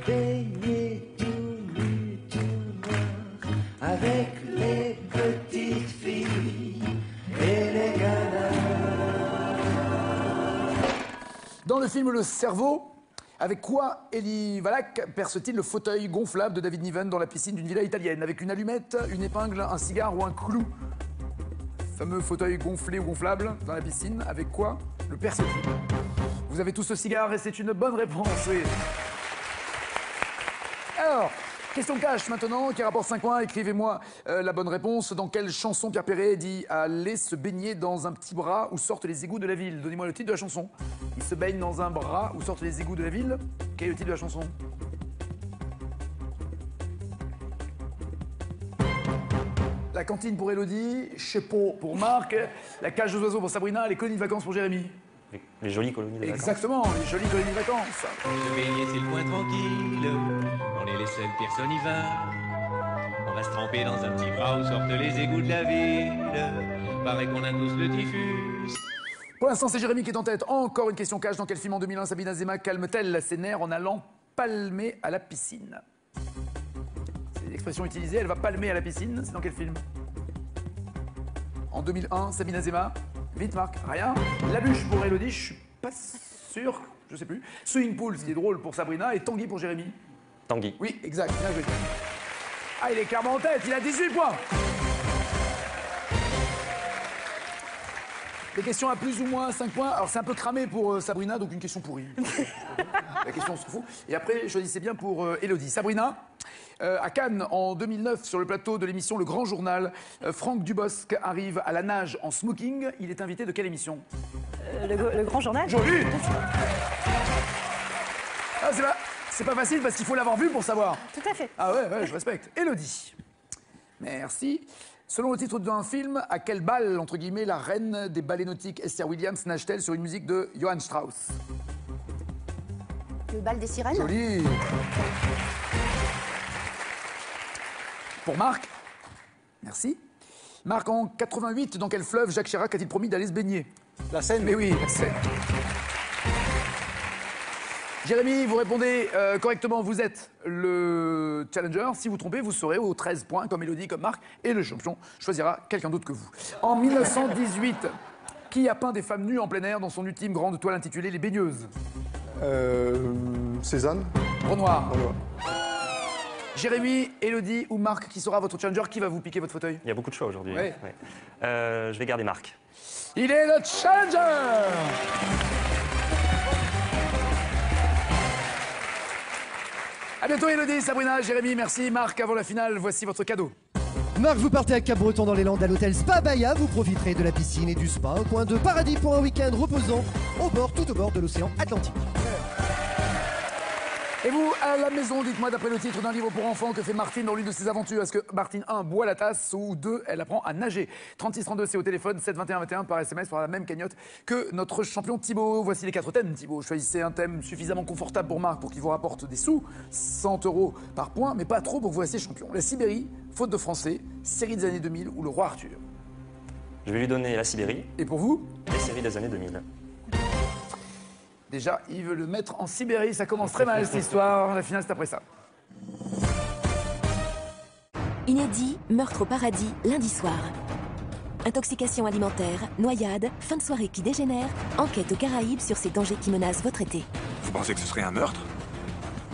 baignait tout nu, tout noir, avec les petites filles et les canards. Dans le film Le Cerveau, avec quoi Elie Valac perce-t-il le fauteuil gonflable de David Niven dans la piscine d'une villa italienne? Avec une allumette, une épingle, un cigare ou un clou? Fameux fauteuil gonflé ou gonflable dans la piscine, avec quoi le perce-t-il? Vous avez tous ce cigare et c'est une bonne réponse, oui. Alors, question cash maintenant, qui rapporte 5 points. Écrivez-moi la bonne réponse. Dans quelle chanson Pierre Perret dit aller se baigner dans un petit bras où sortent les égouts de la ville? Donnez-moi le titre de la chanson. Il se baigne dans un bras où sortent les égouts de la ville. Quel est le titre de la chanson? La cantine pour Elodie, Chepeau pour Marc, la cage aux oiseaux pour Sabrina, les colonies de vacances pour Jérémy. Les jolies colonies de vacances. Exactement, les jolies colonies de vacances. Se baigner, c'est le coin tranquille. On est les seules personnes y va. On va se tremper dans un petit bras où sortent les égouts de la ville. Paraît qu'on a tous le typhus. Pour l'instant, c'est Jérémy qui est en tête. Encore une question cash. Dans quel film en 2001 Sabine Azema calme-t-elle ses nerfs en allant palmer à la piscine? C'est l'expression utilisée. Elle va palmer à la piscine. C'est dans quel film? En 2001, Sabine Azema. Vite, Marc. Rien. La bûche pour Elodie. Je suis pas sûr. Je sais plus. Swimming pool, ce qui est drôle pour Sabrina. Et Tanguy pour Jérémy. Tanguy. Oui, exact. Bien joué. Ah, il est clairement en tête. Il a 18 points. Des questions à plus ou moins 5 points. Alors, c'est un peu cramé pour Sabrina, donc une question pourrie. La question, on s'en fout. Et après, choisissez bien pour Elodie. Sabrina, à Cannes, en 2009, sur le plateau de l'émission Le Grand Journal, Franck Dubosc arrive à la nage en smoking. Il est invité de quelle émission? Le Grand Journal. Joli. Ah, c'est pas facile parce qu'il faut l'avoir vu pour savoir. Tout à fait. Ah ouais, je respecte. Élodie. Merci. Selon le titre d'un film, à quel bal, entre guillemets, la reine des ballets nautiques Esther Williams nage-t-elle sur une musique de Johann Strauss? Le bal des sirènes. Joli. Pour Marc. Merci. Marc, en 88, dans quel fleuve Jacques Chirac a-t-il promis d'aller se baigner? La Seine. Mais oui, la Seine. Jérémy, vous répondez correctement, vous êtes le challenger. Si vous trompez, vous serez aux 13 points, comme Élodie, comme Marc, et le champion choisira quelqu'un d'autre que vous. En 1918, qui a peint des femmes nues en plein air dans son ultime grande toile intitulée Les Baigneuses? Cézanne. Renoir. Jérémy, Élodie ou Marc, qui sera votre challenger? Qui va vous piquer votre fauteuil? Il y a beaucoup de choix aujourd'hui. Ouais. Ouais. Je vais garder Marc. Il est le challenger! À bientôt Élodie, Sabrina, Jérémy, merci. Marc, avant la finale, voici votre cadeau. Marc, vous partez à Cap-Breton dans les Landes à l'hôtel Spa Bahia. Vous profiterez de la piscine et du spa, un coin de paradis pour un week-end reposant tout au bord de l'océan Atlantique. Et vous, à la maison, dites-moi, d'après le titre d'un livre pour enfants, que fait Martine dans l'une de ses aventures? Est-ce que Martine, 1, boit la tasse, ou 2, elle apprend à nager? 3632, c'est au téléphone, 7 21 21 par SMS pour la même cagnotte que notre champion Thibaut. Voici les 4 thèmes, Thibaut. Choisissez un thème suffisamment confortable pour Marc pour qu'il vous rapporte des sous, 100 € par point, mais pas trop pour que vous restiez champion. La Sibérie, faute de français, série des années 2000 ou le roi Arthur. Je vais lui donner la Sibérie. Et pour vous? Les séries des années 2000. Déjà, il veut le mettre en Sibérie, ça commence très mal cette histoire. La finale, c'est après ça. Inédit, meurtre au paradis, lundi soir. Intoxication alimentaire, noyade, fin de soirée qui dégénère, enquête aux Caraïbes sur ces dangers qui menacent votre été. Vous pensez que ce serait un meurtre?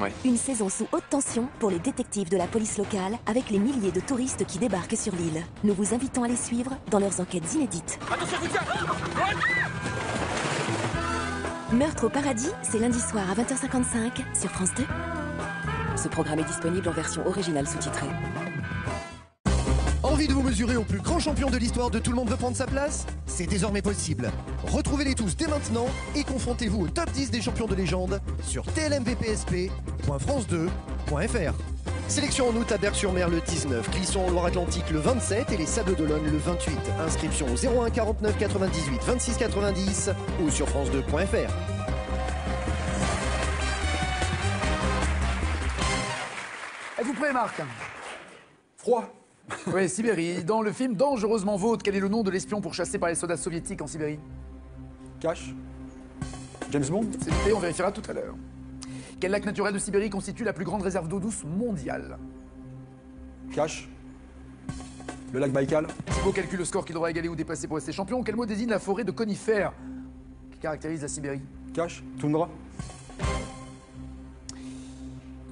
Ouais. Une saison sous haute tension pour les détectives de la police locale avec les milliers de touristes qui débarquent sur l'île. Nous vous invitons à les suivre dans leurs enquêtes inédites. Attention, vous tiens! Meurtre au paradis, c'est lundi soir à 20h55 sur France 2. Ce programme est disponible en version originale sous-titrée. Envie de vous mesurer au plus grand champion de l'histoire de Tout le monde veut prendre sa place? C'est désormais possible. Retrouvez-les tous dès maintenant et confrontez-vous au top 10 des champions de légende sur tlmvpsp.france2.fr. Sélection en août à Berck-sur-Mer le 19, Clisson en Loire-Atlantique le 27 et les Sables d'Olonne le 28. Inscription au 01 49 98 26 90 ou sur france2.fr. Êtes-vous prêt, Marc? Froid. Oui, Sibérie. Dans le film Dangereusement Vôtre, quel est le nom de l'espion pourchassé par les soldats soviétiques en Sibérie? Cash. James Bond. C'est noté, on vérifiera tout à l'heure. Quel lac naturel de Sibérie constitue la plus grande réserve d'eau douce mondiale? Cash. Le lac Baïkal. Thibaut calcule le score qu'il devra égaler ou dépasser pour rester champion. Quel mot désigne la forêt de conifères qui caractérise la Sibérie? Cash. Toundra.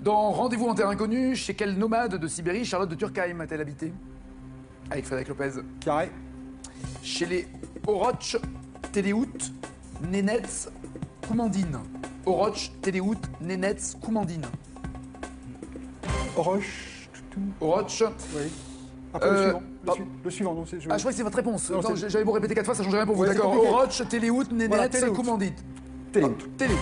Dans Rendez-vous en terre inconnue, chez quel nomade de Sibérie Charlotte de Turckheim a-t-elle habité? Avec Frédéric Lopez. Carré. Chez les Oroch, Téléout, Nénetz, Koumandine. Oroch, Téléout, Nénetz, Koumandine. Oroch. Oui. Après le suivant. Le suivant, non, c'est. Ah, je crois que c'est votre réponse. Non, Non, j'avais beau répéter 4 fois, ça changerait rien pour vous. Ouais, D'accord. c'est compliqué. Oroch, Téléout, Nénetz, Voilà, Téléout. Koumandine. Téléout. Téléout.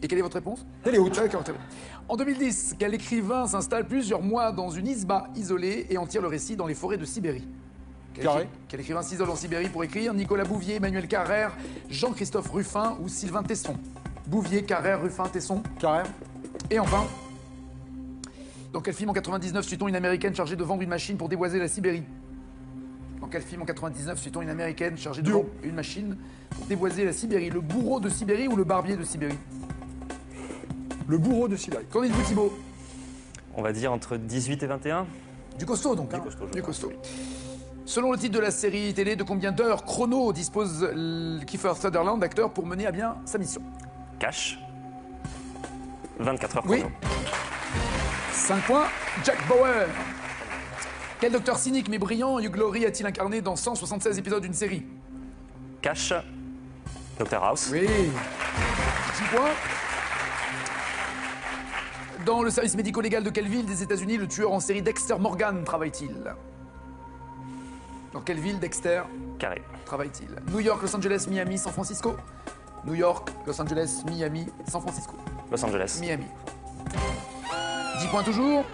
Et quelle est votre réponse? Téléout. D'accord, très bien. En 2010, quel écrivain s'installe plusieurs mois dans une isba isolée et en tire le récit dans les forêts de Sibérie? Quel écrivain s'isole en Sibérie pour écrire? Nicolas Bouvier, Emmanuel Carrère, Jean-Christophe Ruffin ou Sylvain Tesson? Bouvier, Carrère, Ruffin, Tesson. Carrère. Et enfin, dans quel film en 99 suit-on une américaine chargée de vendre une machine pour déboiser la Sibérie? Dans quel film en 99 suit-on une américaine chargée de vendre une machine pour déboiser la Sibérie? Le bourreau de Sibérie ou le barbier de Sibérie? Le bourreau de Sibérie. Qu'en dites-vous, Thibaut? On va dire entre 18 et 21. Du costaud, donc. Du costaud, je Du crois. costaud. Selon le titre de la série télé, de combien d'heures chrono dispose Kiefer Sutherland, acteur, pour mener à bien sa mission? Cash. 24 heures Oui. chrono. 5 points. Jack Bauer. Quel docteur cynique mais brillant Hugh Laurie a-t-il incarné dans 176 épisodes d'une série? Cash. Dr House. Oui. 10 points. Dans le service médico-légal de quelle ville des États-Unis le tueur en série Dexter Morgan travaille-t-il? Dans quelle ville Dexter Carré. travaille-t-il? New York, Los Angeles, Miami, San Francisco. New York, Los Angeles, Miami, San Francisco. Los Angeles. Miami. 10 points toujours.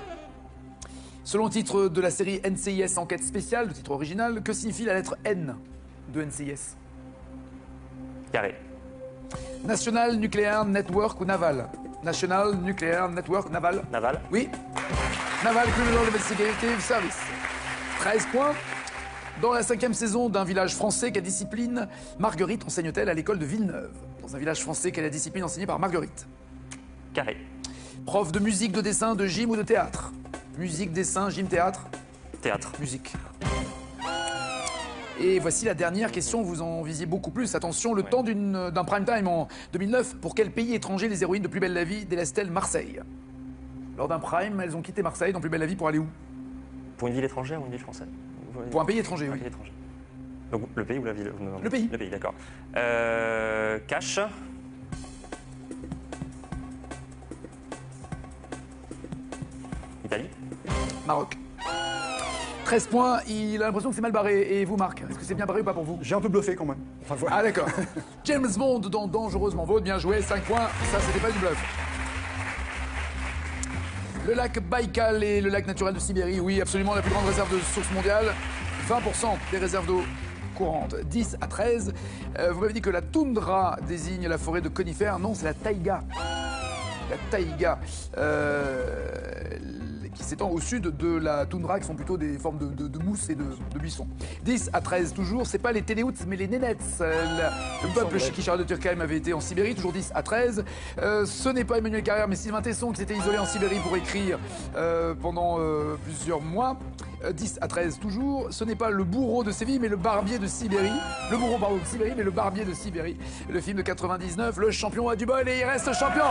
Selon le titre de la série NCIS Enquête spéciale, le titre original, que signifie la lettre N de NCIS? Carré. National Nuclear Network ou Naval? National Nuclear Network Naval? Naval. Oui. Naval Criminal Investigative Service. 13 points. Dans la 5e saison d'un village français, quelle discipline Marguerite enseigne-t-elle à l'école de Villeneuve? Dans un village français, quelle est la discipline enseignée par Marguerite? Carré. Prof de musique, de dessin, de gym ou de théâtre? Musique, dessin, gym, théâtre? Théâtre. Musique. Et voici la dernière question, vous en visiez beaucoup plus. Attention, le temps d'un prime time en 2009, pour quel pays étranger les héroïnes de Plus belle la vie délaissent-elles Marseille? Lors d'un prime, elles ont quitté Marseille dans Plus belle la vie pour aller où? Pour une ville étrangère ou une ville française? Pour un pays étranger, Un oui. pays étranger. Donc le pays ou la ville? Le pays. Le pays, d'accord. Cash. Italie. Maroc. 13 points, il a l'impression que c'est mal barré. Et vous, Marc, est-ce que c'est bien barré ou pas pour vous? J'ai un peu bluffé quand même. Enfin, voilà. Ah d'accord. James Bond dans Dangereusement Vôtre, bien joué, 5 points, ça c'était pas du bluff. Le lac Baïkal est le lac naturel de Sibérie, oui, absolument la plus grande réserve de source mondiale. 20% des réserves d'eau courantes, 10 à 13. Vous m'avez dit que la toundra désigne la forêt de conifères, non, c'est la taïga. La taïga, qui s'étend au sud de la toundra, qui sont plutôt des formes de mousse et de buissons. 10 à 13 toujours, c'est pas les Téléouts, mais les Nénets. Le peuple chez qui Charlotte de Turckheim avait été en Sibérie, toujours 10 à 13. Ce n'est pas Emmanuel Carrère, mais Sylvain Tesson qui s'était isolé en Sibérie pour écrire pendant plusieurs mois. 10 à 13 toujours. Ce n'est pas le bourreau de Séville, mais le barbier de Sibérie. Le bourreau, pardon, de Sibérie, mais le barbier de Sibérie. Le film de 99, le champion a du bol et il reste champion.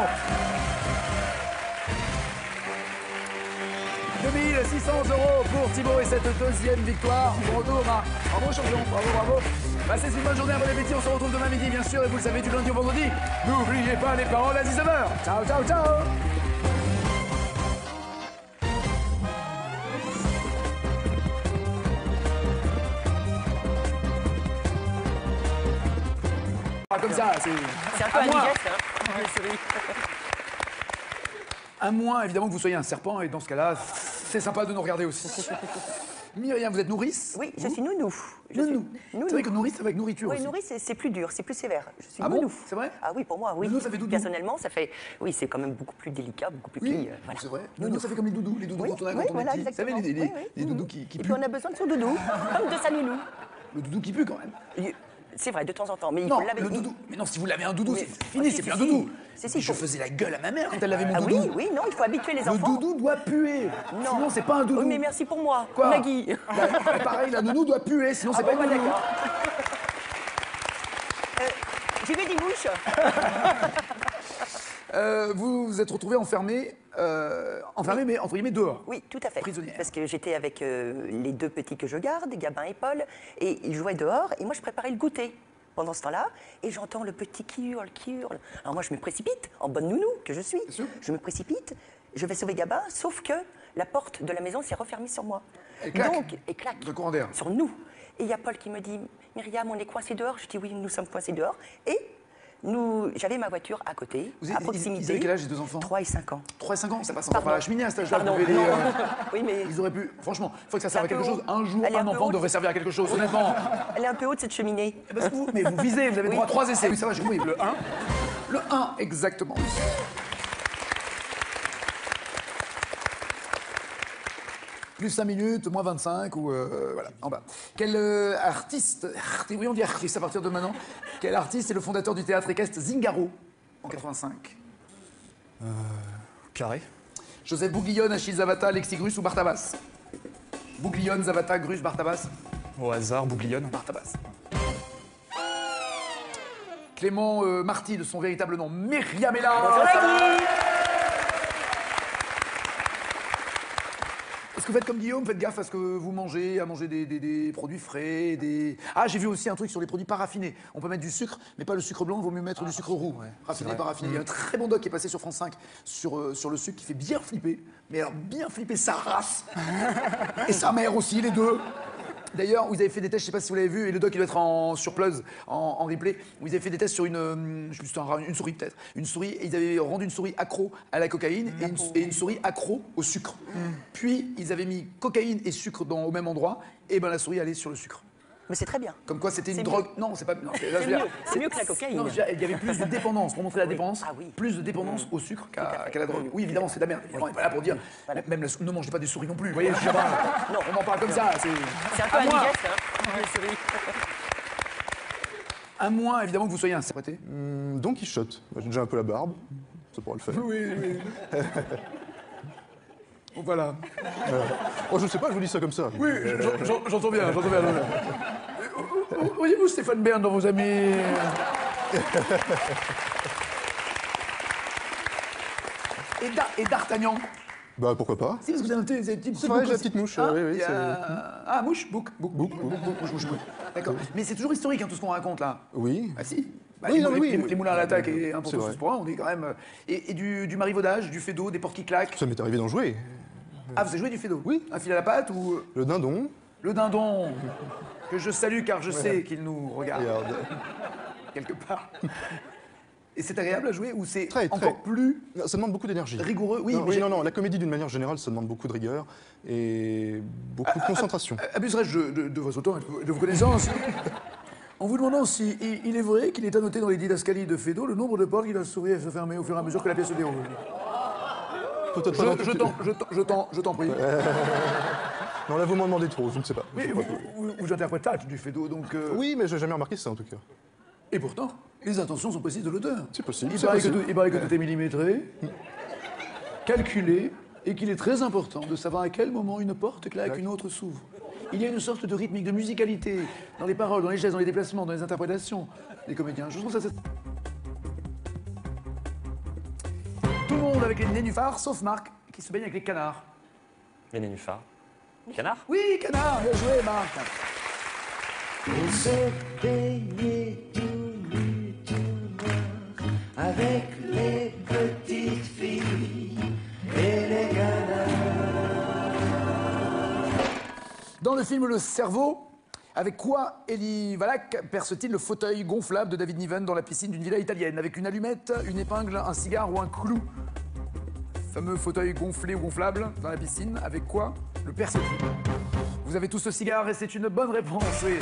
2600 € pour Thibaut et cette deuxième victoire. Bravo Marc, bravo champion, bravo, bravo. Passez une bonne journée, bon appétit, on se retrouve demain midi bien sûr et vous le savez du lundi au vendredi. N'oubliez pas les paroles à 19h. Ciao, ciao, ciao. Ah, comme ça, C'est un peu à moi. indigeste, hein, la série. À moins, évidemment, que vous soyez un serpent, et dans ce cas-là, c'est sympa de nous regarder aussi. Myriam, vous êtes nourrice? Oui, je suis nounou. Nounou. C'est vrai que nourrice avec nourriture Oui, aussi. nourrice, c'est plus dur, c'est plus sévère. Je suis Ah bon, nounou. c'est vrai? Ah oui, pour moi, oui. Nounou, ça fait doudou. Personnellement, ça fait... Oui, c'est quand même beaucoup plus délicat, beaucoup plus clean. Voilà. C'est vrai. Nounou, ça fait comme les doudous. Les doudous Oui, quand on a oui, quand on est voilà, petit. Vous savez, exactement. les doudous qui Et puent. puis on a besoin de son doudou, comme de sa nounou. Le doudou qui pue quand même. C'est vrai, de temps en temps. Mais il Non, faut laver. le doudou. Mais non, si vous l'avez un doudou, Mais- c'est fini, si, c'est plus un si. doudou. Si, si, Mais je faut- faisais la gueule à ma mère quand elle avait mon Ah doudou. oui, oui, non, il faut habituer les Le enfants. doudou doit puer. Non. Sinon, c'est pas un doudou. Oui, mais merci pour moi, Quoi Nagui. Bah, pareil, la nounou doit puer, sinon c'est Ah pas bon, une bah, nounou. d'accord. J'y vais des bouches. Vous vous êtes retrouvé enfermé, mais entre guillemets dehors. Oui, tout à fait. Prisonnière. Parce que j'étais avec les deux petits que je garde, Gabin et Paul, et ils jouaient dehors, et moi je préparais le goûter pendant ce temps-là, et j'entends le petit qui hurle, qui hurle. Alors moi je me précipite, en bonne nounou que je suis, je me précipite, je vais sauver Gabin, sauf que la porte de la maison s'est refermée sur moi. Elle claque. Donc, et claque. De courant d'air. Sur nous. Et il y a Paul qui me dit, Myriam, on est coincés dehors. Je dis oui, nous sommes coincés dehors. Et j'avais ma voiture à côté, à proximité. Ils avaient quel âge les deux enfants? 3 et 5 ans. 3 et 5 ans, ça passe encore Pardon. par la cheminée à cet âge-là. Pardon, vous pouvez non. les, Oui, mais Ils auraient pu. Franchement, il faut que ça serve à C'est un quelque peu chose. haut. Un jour, Elle est un un peu enfant haute. devrait servir à quelque chose, honnêtement. elle est un peu haute cette cheminée. Parce que mais vous visez, vous avez droit à 3 essais. Oui, ça va, j'ai compris. Le 1. Le 1, exactement. Plus 5 minutes, moins 25, ou voilà, en bas. Quel artiste, oui on dit artiste à partir de maintenant, quel artiste est le fondateur du théâtre équestre Zingaro en 85? Carré. Joseph Bouglione, Achille Zavata, Alexis Grus ou Bartabas? Bouglione, Zavata, Grus, Bartabas? Au hasard, Bouglione. Bartabas. Clément Marty, de son véritable nom, Myriamela. Est-ce que vous faites comme Guillaume? Faites gaffe à ce que vous mangez, à manger des produits frais, des... Ah, j'ai vu aussi un truc sur les produits paraffinés. On peut mettre du sucre, mais pas le sucre blanc, il vaut mieux mettre du sucre roux. Raffiné, paraffiné. Il y a un très bon doc qui est passé sur France 5 sur le sucre qui fait bien flipper. Mais alors, bien flipper sa race. Et sa mère aussi, les deux. D'ailleurs, vous avez fait des tests, je sais pas si vous l'avez vu, et le doc il doit être en surplus, en replay. Vous avez fait des tests sur une souris peut-être. Une souris, et ils avaient rendu une souris accro à la cocaïne et une souris accro au sucre. Puis ils avaient mis cocaïne et sucre au même endroit, et ben la souris allait sur le sucre. Mais c'est très bien. Comme quoi c'était une C'est drogue. Non, c'est pas. Non, C'est mieux que la cocaïne. Non, il y avait plus de dépendance. Pour montrer la dépendance, Ah oui. plus de dépendance au sucre qu'à la drogue. Oui, évidemment, c'est de la merde. On n'est pas là pour dire. Même ne mangez pas des souris non plus. Vous voyez, je sais pas. Non, on en parle comme ça. C'est un peu indigeste, hein, les souris. À moins, évidemment, que vous soyez interprété. Don Quichotte. J'ai déjà un peu la barbe. Ça pourrait le faire. Oui. Voilà. Oh, je sais pas, je vous dis ça comme ça. Oui, j'entends bien. Voyez-vous Stéphane Bern dans vos amis? Et D'Artagnan? Bah pourquoi pas. Si, parce que vous avez noté des petites C'est vrai, boucles j'ai la aussi. petite mouche. Ah, Oui, oui, il y a- mouche, bouc. D'accord. Mais c'est toujours historique, hein, tout ce qu'on raconte là. Oui. Ah si. Bah, Oui, les, non, mais oui. les moulins à l'attaque et un pour C'est tous, vrai. tous pour un, on est quand même. Et du marivaudage, du fédo, des portes qui claquent. Ça m'est arrivé d'en jouer. Ah, vous avez joué du fédo? Oui. Un fil à la patte ou. Le dindon. Le dindon, que je salue car je sais qu'il nous regarde. Regarde. Quelque part. Et c'est agréable à jouer ou c'est Très. encore plus Non, ça demande beaucoup d'énergie. rigoureux? Oui, Non, mais non, la comédie d'une manière générale, ça demande beaucoup de rigueur et beaucoup de concentration. abuserais-je de votre temps et de vos connaissances en vous demandant si il est vrai qu'il est annoté dans les didascalies de Fédo le nombre de portes qu'il a s'ouvrir et se fermer au fur et à mesure que la pièce se déroule. Peut-être pas dans toutes Je t'en prie. Non, là, vous m'en demandez trop, je ne sais pas. Mais vous interprétez du Fédo, donc... Oui, mais j'ai jamais remarqué ça, en tout cas. Et pourtant, les intentions sont précises de l'auteur. C'est possible, Il c'est paraît possible. que tout est millimétré, calculé, et qu'il est très important de savoir à quel moment une porte claque, une autre s'ouvre. Il y a une sorte de rythmique, de musicalité dans les paroles, dans les gestes, dans les déplacements, dans les interprétations des comédiens. Je trouve ça... Tout le monde avec les nénuphars, sauf Marc, qui se baigne avec les canards. Les nénuphars. Canard? Oui, canard, bien joué, Marc. On se baignait tout nu, tout noir, avec les petites filles et les canards. Dans le film Le Cerveau, avec quoi Elie Valac perce-t-il le fauteuil gonflable de David Niven dans la piscine d'une villa italienne? Avec une allumette, une épingle, un cigare ou un clou? Fameux fauteuil gonflé ou gonflable dans la piscine, avec quoi le perce-t-il? Vous avez tous le cigare et c'est une bonne réponse, oui.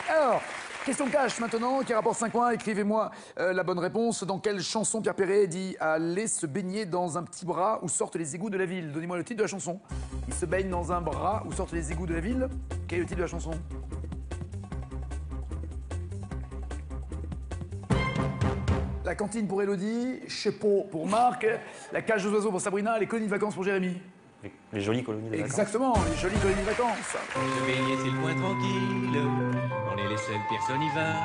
Alors, question cash maintenant, qui rapporte 5 points. Écrivez-moi la bonne réponse. Dans quelle chanson Pierre Perret dit « Aller se baigner dans un petit bras où sortent les égouts de la ville » Donnez-moi le titre de la chanson. Il se baigne dans un bras où sortent les égouts de la ville. Quel est le titre de la chanson? La cantine pour Elodie, Chepo pour Marc, la cage aux oiseaux pour Sabrina, les colonies de vacances pour Jérémy. Les jolies colonies de vacances. Exactement, les jolies colonies de vacances. Se baigner, c'est le coin tranquille. On est les seules personnes y va.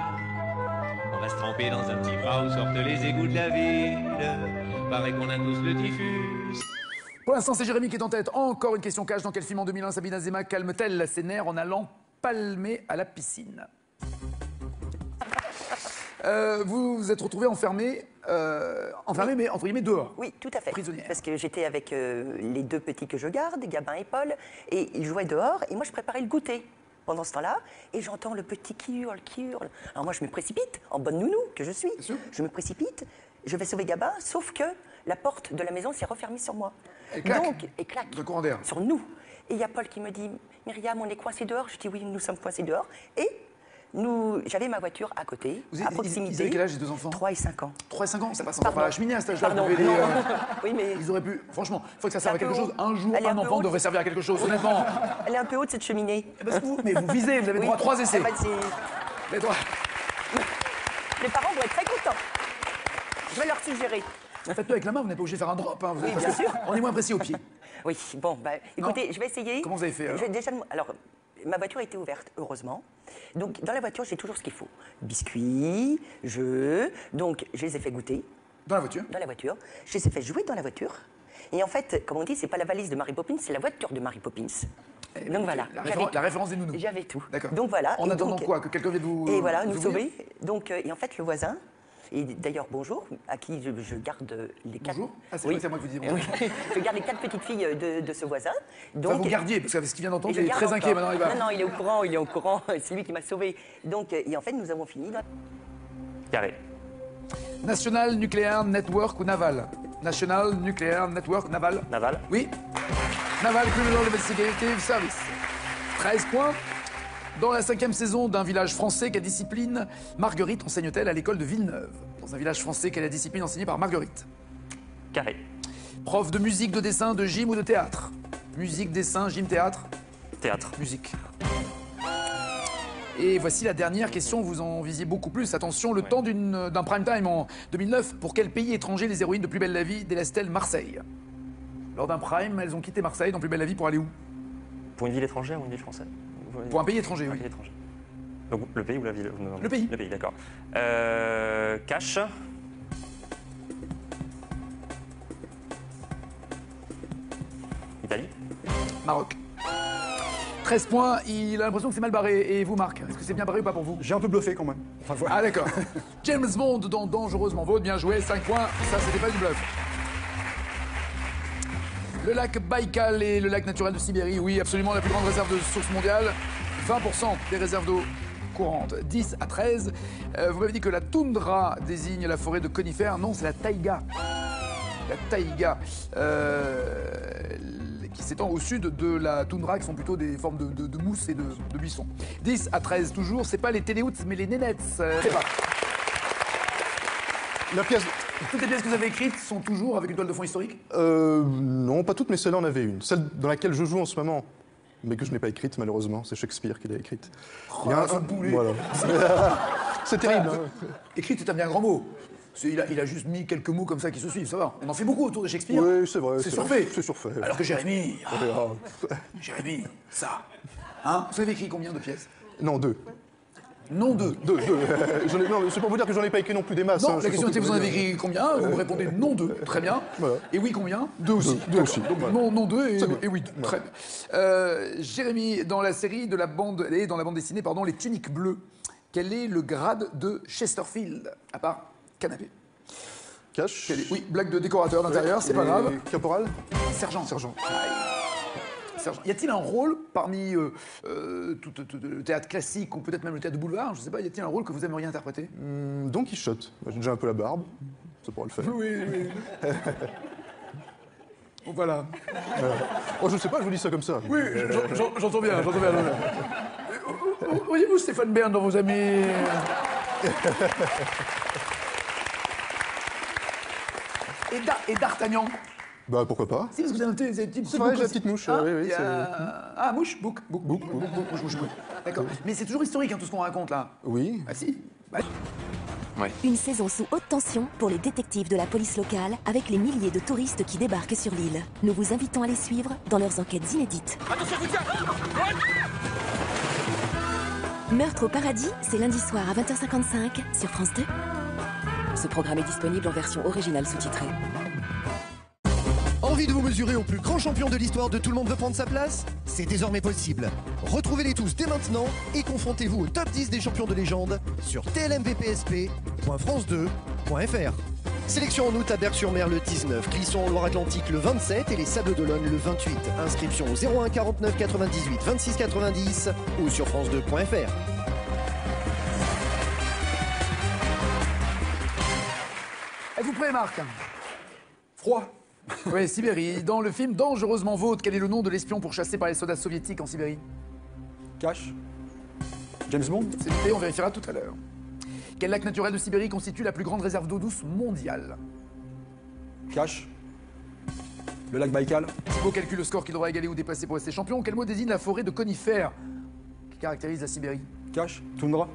On va se tremper dans un petit bras où sortent les égouts de la ville. Paraît qu'on a tous le typhus. Pour l'instant, c'est Jérémy qui est en tête. Encore une question cash. Dans quel film en 2001 Sabine Azema calme-t-elle ses nerfs en allant palmer à la piscine? Vous vous êtes retrouvé enfermé, mais entre guillemets dehors. Oui, tout à fait. Prisonnière. Parce que j'étais avec les deux petits que je garde, Gabin et Paul, et ils jouaient dehors, et moi je préparais le goûter pendant ce temps-là, et j'entends le petit qui hurle, qui hurle. Alors moi je me précipite, en bonne nounou que je suis, je me précipite, je vais sauver Gabin, sauf que la porte de la maison s'est refermée sur moi. Et claque. Donc, et claque. Le courant d'air. Sur nous. Et il y a Paul qui me dit, Myriam, on est coincés dehors. Je dis oui, nous sommes coincés dehors. Et j'avais ma voiture à côté, à proximité. Ils avaient quel âge les deux enfants? 3 et 5 ans. 3 et 5 ans, ça passe encore par la cheminée à cet âge-là. Pardon, Les, non. Oui, mais... Ils auraient pu, franchement, il faut que ça serve à quelque chose. Un jour, Elle est un un peu enfant haute. devrait servir à quelque chose, honnêtement. Elle est un peu haute, cette cheminée. Mais vous visez, vous avez droit à 3 essais. Ah bah, Les droits. Les parents vont être très contents. Je vais leur suggérer. Faites-le avec la main, vous n'êtes pas obligé de faire un drop. Hein, Oui, bien sûr. On est moins précis au pied. Oui, bon, bah, écoutez, je vais essayer. Comment vous avez fait alors, ma voiture était ouverte, heureusement. Donc, dans la voiture, j'ai toujours ce qu'il faut. Biscuits, jeux. Donc, je les ai fait goûter. Dans la voiture? Dans la voiture. Je les ai fait jouer dans la voiture. Et en fait, comme on dit, c'est pas la valise de Mary Poppins, c'est la voiture de Mary Poppins. Donc voilà. La référence des nounous. J'avais tout. D'accord. Donc voilà. En Et attendant donc, quoi? Que quelqu'un vienne vous. Et voilà, nous vous sauver. Donc, et en fait, le voisin. Et d'ailleurs, bonjour, à qui je garde les 4... Bonjour. Ah, c'est vrai que c'est moi qui vous dis bonjour. Oui. Je garde les 4 petites filles de ce voisin. Donc, Enfin, vous gardiez, parce que ce qu'il vient d'entendre, et je il est garde très encore. inquiet maintenant. Il va... Non, il est au courant, c'est lui qui m'a sauvé. Donc, et en fait, nous avons fini dans... Carré. National Nuclear Network ou Naval? National Nuclear Network Naval? Naval. Oui. Naval Criminal Investigative Service. 13 points. Dans la 5e saison d'un village français, quelle discipline Marguerite enseigne-t-elle à l'école de Villeneuve? Dans un village français, quelle est la discipline enseignée par Marguerite? Carré. Prof de musique, de dessin, de gym ou de théâtre? Musique, dessin, gym, théâtre? Théâtre. Musique. Et voici la dernière question, vous en visiez beaucoup plus. Attention, le temps d'un prime time en 2009. Pour quel pays étranger les héroïnes de Plus belle la vie délaissent-elles Marseille? Lors d'un prime, elles ont quitté Marseille dans Plus belle la vie pour aller où? Pour une ville étrangère ou une ville française? Pour un pays étranger, oui. Un pays étranger. Donc le pays ou la ville? Le pays. Le pays, d'accord. Cash. Italie. Maroc. 13 points, il a l'impression que c'est mal barré. Et vous, Marc, est-ce que c'est bien barré ou pas pour vous? J'ai un peu bluffé quand même. Enfin, voilà. Ah d'accord. James Bond dans Dangereusement Vôtre, bien joué, 5 points, ça c'était pas du bluff. Le lac Baïkal est le lac naturel de Sibérie, oui, absolument la plus grande réserve de source mondiale. 20% des réserves d'eau courantes, 10 à 13. Vous m'avez dit que la toundra désigne la forêt de conifères, non, c'est la taïga. La taïga, qui s'étend au sud de la toundra, qui sont plutôt des formes de mousse et de buissons. 10 à 13 toujours, c'est pas les téléouts, mais les nénettes. C'est pas. La pièce... Toutes les pièces que vous avez écrites sont toujours avec une toile de fond historique? Non, pas toutes, mais celle-là en avait une. Celle dans laquelle je joue en ce moment, mais que je n'ai pas écrite malheureusement, c'est Shakespeare qui l'a écrite. Oh, voilà. C'est terrible. Hein. Écrite, c'est un bien grand mot. Il a juste mis quelques mots comme ça qui se suivent, ça va. On en fait beaucoup autour de Shakespeare. Oui, c'est vrai. C'est surfait. C'est surfait. Alors que Jérémy... Jérémy, ça... Hein? Vous avez écrit combien de pièces? Non, 2. Non, 2. Non, c'est pour vous dire que j'en ai pas écrit non plus des masses. Non, hein, la question était vous en avez écrit combien? Vous répondez non 2, très bien. Voilà. Et oui combien? 2 aussi. Deux aussi. Donc Voilà. non 2 et oui 2. Voilà. Très bien. Jérémy, dans la série de la bande, et dans la bande dessinée, pardon, Les Tuniques Bleues, quel est le grade de Chesterfield, à part canapé? Cash. Oui, blague de décorateur d'intérieur, c'est pas grave. Caporal. Sergent. Sergent. Y a-t-il un rôle parmi tout le théâtre classique ou peut-être même le théâtre de boulevard, je sais pas, y a-t-il un rôle que vous aimeriez interpréter? Don Quichotte. J'ai déjà un peu la barbe, ça pourrait le faire. Oui. Voilà. Oh, je sais pas, je vous dis ça comme ça. Oui, j'entends bien. Voyez-vous Stéphane Bern dans vos amis? Et D'Artagnan? Bah pourquoi pas. Si, parce que vous avez noté des petites C'est vrai, j'ai la petite mouche. Oui, mouche, bouc. D'accord. Mais c'est toujours historique, hein, tout ce qu'on raconte là. Oui. Ah si. Ouais. Une saison sous haute tension pour les détectives de la police locale avec les milliers de touristes qui débarquent sur l'île. Nous vous invitons à les suivre dans leurs enquêtes inédites. Attention, vous Meurtre au paradis, c'est lundi soir à 20h55 sur France 2. Ce programme est disponible en version originale sous-titrée. Envie de vous mesurer au plus grand champion de l'histoire de Tout le monde veut prendre sa place? C'est désormais possible. Retrouvez-les tous dès maintenant et confrontez-vous au top 10 des champions de légende sur tlmvpsp.france2.fr. Sélection en août à Berck-sur-Mer le 19, Clisson en Loire-Atlantique le 27 et les Sables d'Olonne le 28. Inscription au 01 49 98 26 90 ou sur france2.fr. Êtes-vous prêt, Marc? Froid. Oui, Sibérie. Dans le film Dangereusement Vôtre, quel est le nom de l'espion pourchassé par les soldats soviétiques en Sibérie? Cash. James Bond. C'est noté, on vérifiera tout à l'heure. Quel lac naturel de Sibérie constitue la plus grande réserve d'eau douce mondiale? Cash. Le lac Baïkal. Thibaut calcule le score qu'il devra égaler ou dépasser pour rester champion. Quel mot désigne la forêt de conifères qui caractérise la Sibérie? Cash. Toundra.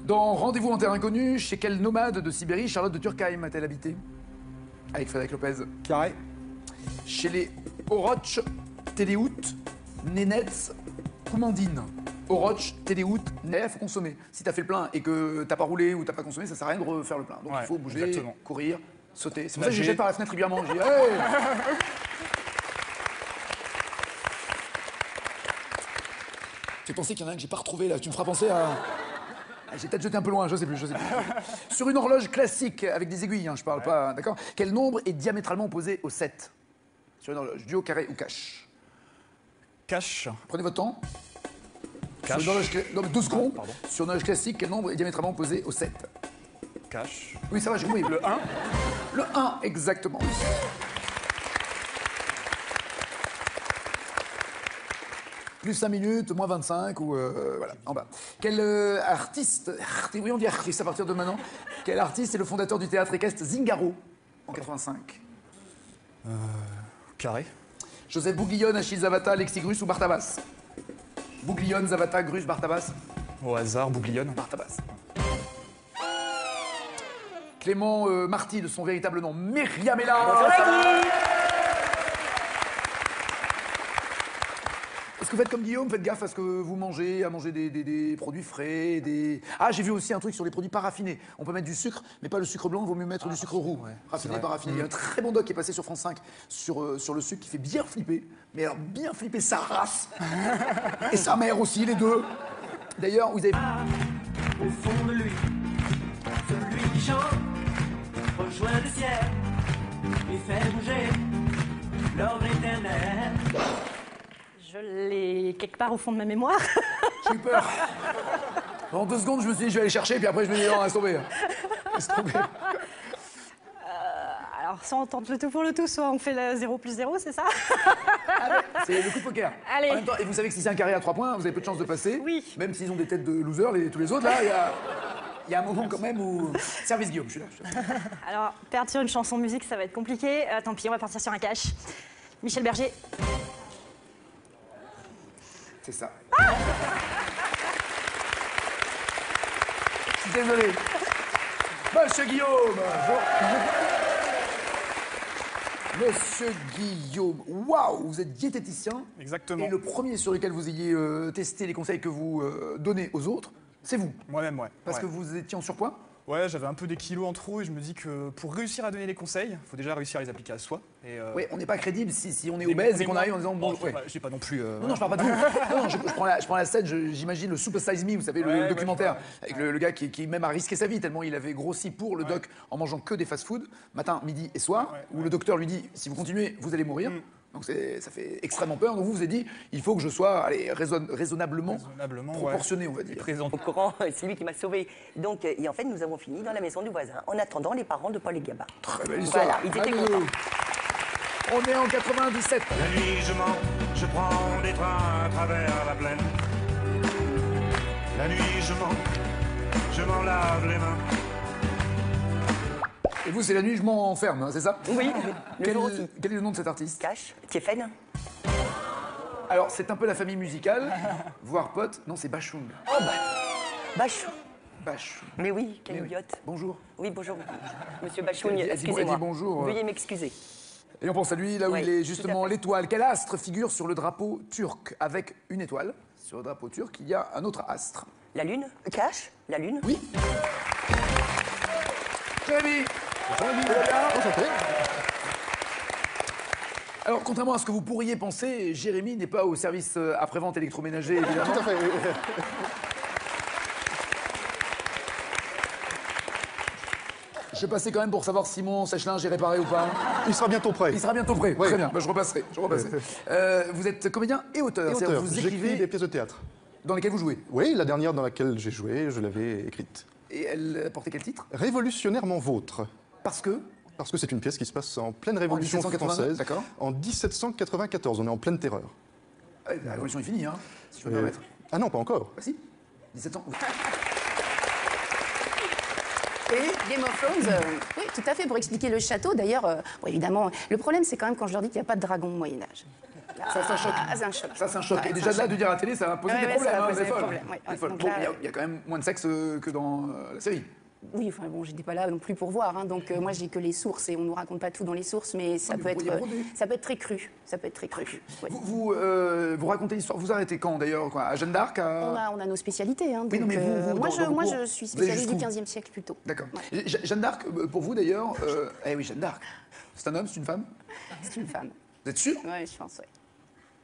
Dans Rendez-vous en terre inconnue, chez quel nomade de Sibérie Charlotte de Turckheim a-t-elle habité? Avec Frédéric Lopez. Carré. Chez les Oroch, Téléout, Nénetz, Koumandine. Oroch, Téléout, Nénetz, faut consommer. Si t'as fait le plein et que t'as pas roulé ou t'as pas consommé, ça sert à rien de refaire le plein. Donc il faut bouger, exactement. courir, sauter. C'est pour ça que je jette par la fenêtre régulièrement. Je dis, hey. J'ai pensé qu'il y en a un que j'ai pas retrouvé là. Tu me feras penser à... J'ai peut-être jeté un peu loin, je sais plus. Sur une horloge classique, avec des aiguilles, hein, je parle pas, d'accord? Quel nombre est diamétralement opposé au 7? Sur une horloge, duo, carré ou cash? Cash. Prenez votre temps. Cash. Sur une horloge... Non, mais 2 secondes. Sur une horloge classique, quel nombre est diamétralement opposé au 7? Cash. Oui, ça va, j'ai compris. Le 1. Le 1, exactement. Plus 5 minutes, moins 25, ou voilà, en bas. Quel artiste, oui on dit artiste à partir de maintenant, quel artiste est le fondateur du théâtre équestre Zingaro en 85? Carré. Joseph Bouglione, Achille Zavata, Alexis Grus ou Bartabas? Bouglione, Zavata, Grus, Bartabas? Au hasard, Bouglione. Bartabas. Clément Marty, de son véritable nom, Myriamela. Est-ce que vous faites comme Guillaume, faites gaffe à ce que vous mangez, à manger des produits frais, des... Ah, j'ai vu aussi un truc sur les produits paraffinés. On peut mettre du sucre, mais pas le sucre blanc, il vaut mieux mettre du sucre roux. Raffiné, paraffiné. Il y a un très bon doc qui est passé sur France 5 sur le sucre qui fait bien flipper. Mais alors, bien flipper sa race. Et sa mère aussi, les deux. D'ailleurs, vous avez... Au fond de lui, celui qui chante, rejoint le ciel et fait bouger l'ordre éternel. Je l'ai quelque part au fond de ma mémoire. J'ai eu peur. Pendant 2 secondes, je me suis dit, je vais aller chercher, puis après, je me suis dit, non, laisse tomber. Laisse tomber. Alors, soit on tente le tout pour le tout, soit on fait le 0 plus 0, c'est ça? C'est le coup de poker. Allez. En même temps, et vous savez que si c'est un carré à 3 points, vous avez peu de chances de passer. Oui. Même s'ils ont des têtes de losers, tous les autres, là, il y a un moment quand même où... Service Guillaume, je suis là. Alors, perdre sur une chanson musique, ça va être compliqué. Tant pis, on va partir sur un cash. Michel Berger. C'est ça. Je suis désolé. Monsieur Guillaume. Monsieur Guillaume, waouh, vous êtes diététicien. Exactement. Et le premier sur lequel vous ayez testé les conseils que vous donnez aux autres, c'est vous. Moi-même, ouais. Parce que vous étiez en surpoids? Ouais, j'avais un peu des kilos en trop et je me dis que pour réussir à donner les conseils, il faut déjà réussir à les appliquer à soi. Oui, on n'est pas crédible si on est obèse et qu'on arrive en disant bon. Je sais pas non plus. Non, je parle pas de vous. Non, je prends la scène, j'imagine le Super Size Me, vous savez, le documentaire, avec le gars qui même a risqué sa vie tellement il avait grossi pour le doc en mangeant que des fast-food, matin, midi et soir, où le docteur lui dit si vous continuez, vous allez mourir. Donc ça fait extrêmement peur. Donc vous vous êtes dit, il faut que je sois raisonnablement proportionné, on va dire. Au courant, c'est lui qui m'a sauvé. Donc, et en fait, nous avons fini dans la maison du voisin, en attendant les parents de Paul et Gabin. Très belle histoire. Voilà, ils étaient Allez. contents. On est en 97. La nuit je mens, je prends des trains à travers la plaine. La nuit je m'en lave les mains. Et vous, c'est la nuit, je m'enferme, hein, c'est ça? Oui, quel est le nom de cet artiste? Cash, Tiefen. Alors, c'est un peu la famille musicale, voire pote. Non, c'est Bachung. Oh, Bachung. Bachoun. Mais oui, quelle Mais oui. idiote. Bonjour. Oui, bonjour. Monsieur Bachoun, Elle dit excusez-moi. bonjour. Veuillez m'excuser. Et on pense à lui, là où Oui, il est tout justement à fait. l'étoile. Quel astre figure sur le drapeau turc? Avec une étoile, sur le drapeau turc, il y a un autre astre. La lune? Cache? La lune? Oui. Jérémy. Alors, contrairement à ce que vous pourriez penser, Jérémy n'est pas au service après-vente électroménager, évidemment. Tout à fait. Je passais quand même pour savoir si mon sèche-linge est réparé ou pas. Il sera bientôt prêt. Il sera bientôt prêt. Oui. Très bien. Bah, je repasserai. Vous êtes comédien et auteur. Et C'est-à-dire auteur. Vous J'écris écrivez des pièces de théâtre. dans lesquelles vous jouez. Oui, la dernière dans laquelle j'ai joué, je l'avais écrite. Et elle portait quel titre? Révolutionnairement vôtre. Parce que Parce que c'est une pièce qui se passe en pleine Révolution 1789, française, d'accord. en 1794. On est en pleine terreur. La révolution est finie, hein, si je peux me permettre. Ah non, pas encore. Bah si, 17 ans. Oui. Et Game of Thrones, oui, tout à fait, pour expliquer le château. D'ailleurs, bon, évidemment, le problème, c'est quand même quand je leur dis qu'il n'y a pas de dragon au Moyen-Âge. Ça, c'est un choc. Ah, c'est un choc. Ça, c'est un choc. Ouais, et c'est déjà un de là, choc. de dire à la télé, ça va poser Ouais, des ouais, problèmes. ça va hein, poser c'est des folle. problèmes, ouais. C'est folle. Donc Bon, là, il y a quand même moins de sexe que dans la série. Oui, enfin bon, j'étais pas là non plus pour voir, hein, donc moi j'ai que les sources et on nous raconte pas tout dans les sources, mais ça, mais peut vous être, pourriez broder. ça peut être très cru. Ça peut être très cru. Ouais. Vous racontez l'histoire. Vous arrêtez quand d'ailleurs quoi, à Jeanne d'Arc On a nos spécialités. Hein, Oui, non, donc, mais vous, moi, dans je, vos moi cours, je suis vous allez spécialiste du jusqu'où 15e siècle plutôt. D'accord. Ouais. Jeanne d'Arc, pour vous d'ailleurs, eh oui, Jeanne d'Arc, c'est un homme, c'est une femme? C'est une femme. Vous êtes sûr? Oui, je pense, oui.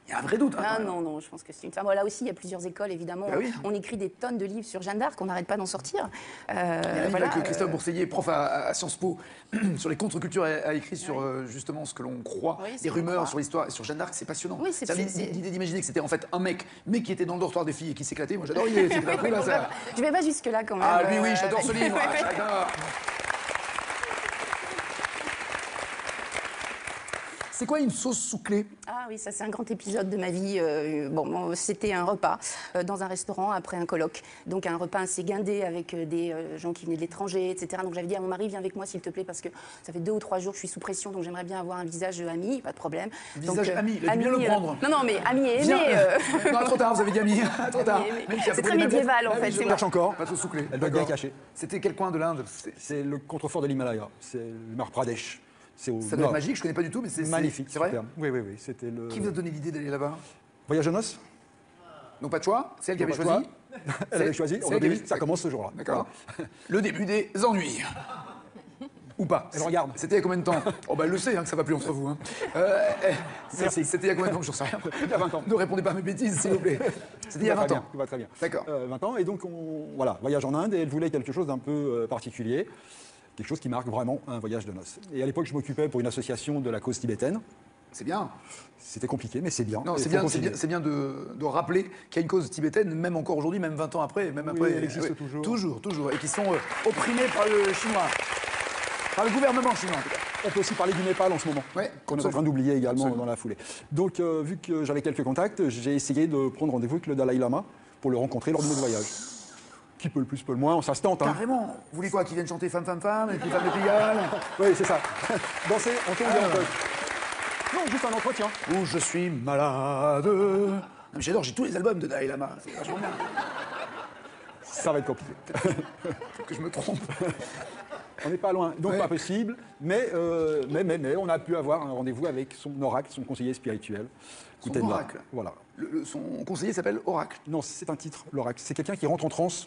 Il y a un vrai doute. Hein, Ah quand même. non, non, je pense que c'est une femme. Bon, là aussi, il y a plusieurs écoles, évidemment. Bah oui. On écrit des tonnes de livres sur Jeanne d'Arc, on n'arrête pas d'en sortir. Il y a un livre voilà, là que Christophe Bourseillier, prof à Sciences Po, sur les contre-cultures, a écrit sur justement ce que l'on croit, Oui, ce les qu'on rumeurs croit. sur l'histoire. Et sur Jeanne d'Arc, c'est passionnant. Oui, c'est- C'est-à-dire c'est- l'idée d'imaginer que c'était en fait un mec, mais qui était dans le dortoir des filles et qui s'éclatait. Moi, j'adore l'idée. C'est d'un coup, là, ça... Je vais pas jusque-là quand même. Ah, lui, oui, j'adore ce livre. ouais. J'adore. C'est quoi une sauce sous clé? Ah oui, ça c'est un grand épisode de ma vie. Bon, c'était un repas dans un restaurant après un colloque. Donc un repas assez guindé avec des gens qui venaient de l'étranger, etc. Donc j'avais dit à mon mari, viens avec moi s'il te plaît, parce que ça fait 2 ou 3 jours que je suis sous pression, donc j'aimerais bien avoir un visage ami, pas de problème. Visage Donc, ami, il a dû bien le prendre. Non, non, mais ami et aimé. Viens. Non, trop tard, vous avez dit ami. Trop tard. Ami et aimé. Même si C'est peu très les mêmes médiéval, lettres. en fait, je c'est cherche moi. encore. Pas trop sous clé. Elle doit être bien D'accord. cachée. C'était quel coin de l'Inde? C'est le contrefort de l'Himalaya. C'est le Mar Pradesh. C'est au Ça doit être nord. magique, je connais pas du tout, mais c'est Magnifique. C'est vrai? superbe. Oui, oui, oui. C'était le Qui vous a donné l'idée d'aller là-bas? voyage de noces. Non, pas de choix, c'est elle qui Non, avait pas de choisi. Elle avait choisi. c'est On elle a qui dit, avait- ça commence ce jour-là. D'accord. Le début des ennuis. Ou pas. Elle regarde. C'était il y a combien de temps? Oh bah elle le sait hein, que ça va plus entre vous. Hein. Merci. C'était il y a combien de temps? Je sais rien. Il y a 20 ans. Ne répondez pas à mes bêtises, s'il vous plaît. C'était il y a 20 ans. Tout va très bien. D'accord. 20 ans, et donc, voilà, voyage en Inde, et elle voulait quelque chose d'un peu particulier, quelque chose qui marque vraiment un voyage de noces. Et à l'époque, je m'occupais pour une association de la cause tibétaine. C'est bien. C'était compliqué, mais c'est bien. Non, Et c'est faut bien, continuer. c'est bien de rappeler qu'il y a une cause tibétaine, même encore aujourd'hui, même 20 ans après, même après. elle existe toujours. Toujours. Et qui sont opprimés par le chinois. Par le gouvernement chinois, en tout cas. On peut aussi parler du Népal en ce moment, Ouais, qu'on est en absolument. train d'oublier également Absolument. dans la foulée. Donc, vu que j'avais quelques contacts, j'ai essayé de prendre rendez-vous avec le Dalai Lama pour le rencontrer lors de notre voyage. Qui peut le plus, peut le moins, ça se tente. Hein. Carrément. Vous voulez quoi? Qu'ils viennent chanter Femme, Femme, Femme, et puis Femme de Pigalle? Oui, c'est ça. Danser, on tourne bien un peu. Non, juste un entretien. Où je suis malade. Non, mais j'adore, j'ai tous les albums de Dalai Lama. C'est vachement bien. Ça va être compliqué. Faut que je me trompe. On n'est pas loin, donc Ouais. pas possible, mais on a pu avoir un rendez-vous avec son oracle, son conseiller spirituel. Son Koutenla. oracle. Voilà. Son conseiller s'appelle Oracle. Non, c'est un titre, l'oracle. C'est quelqu'un qui rentre en transe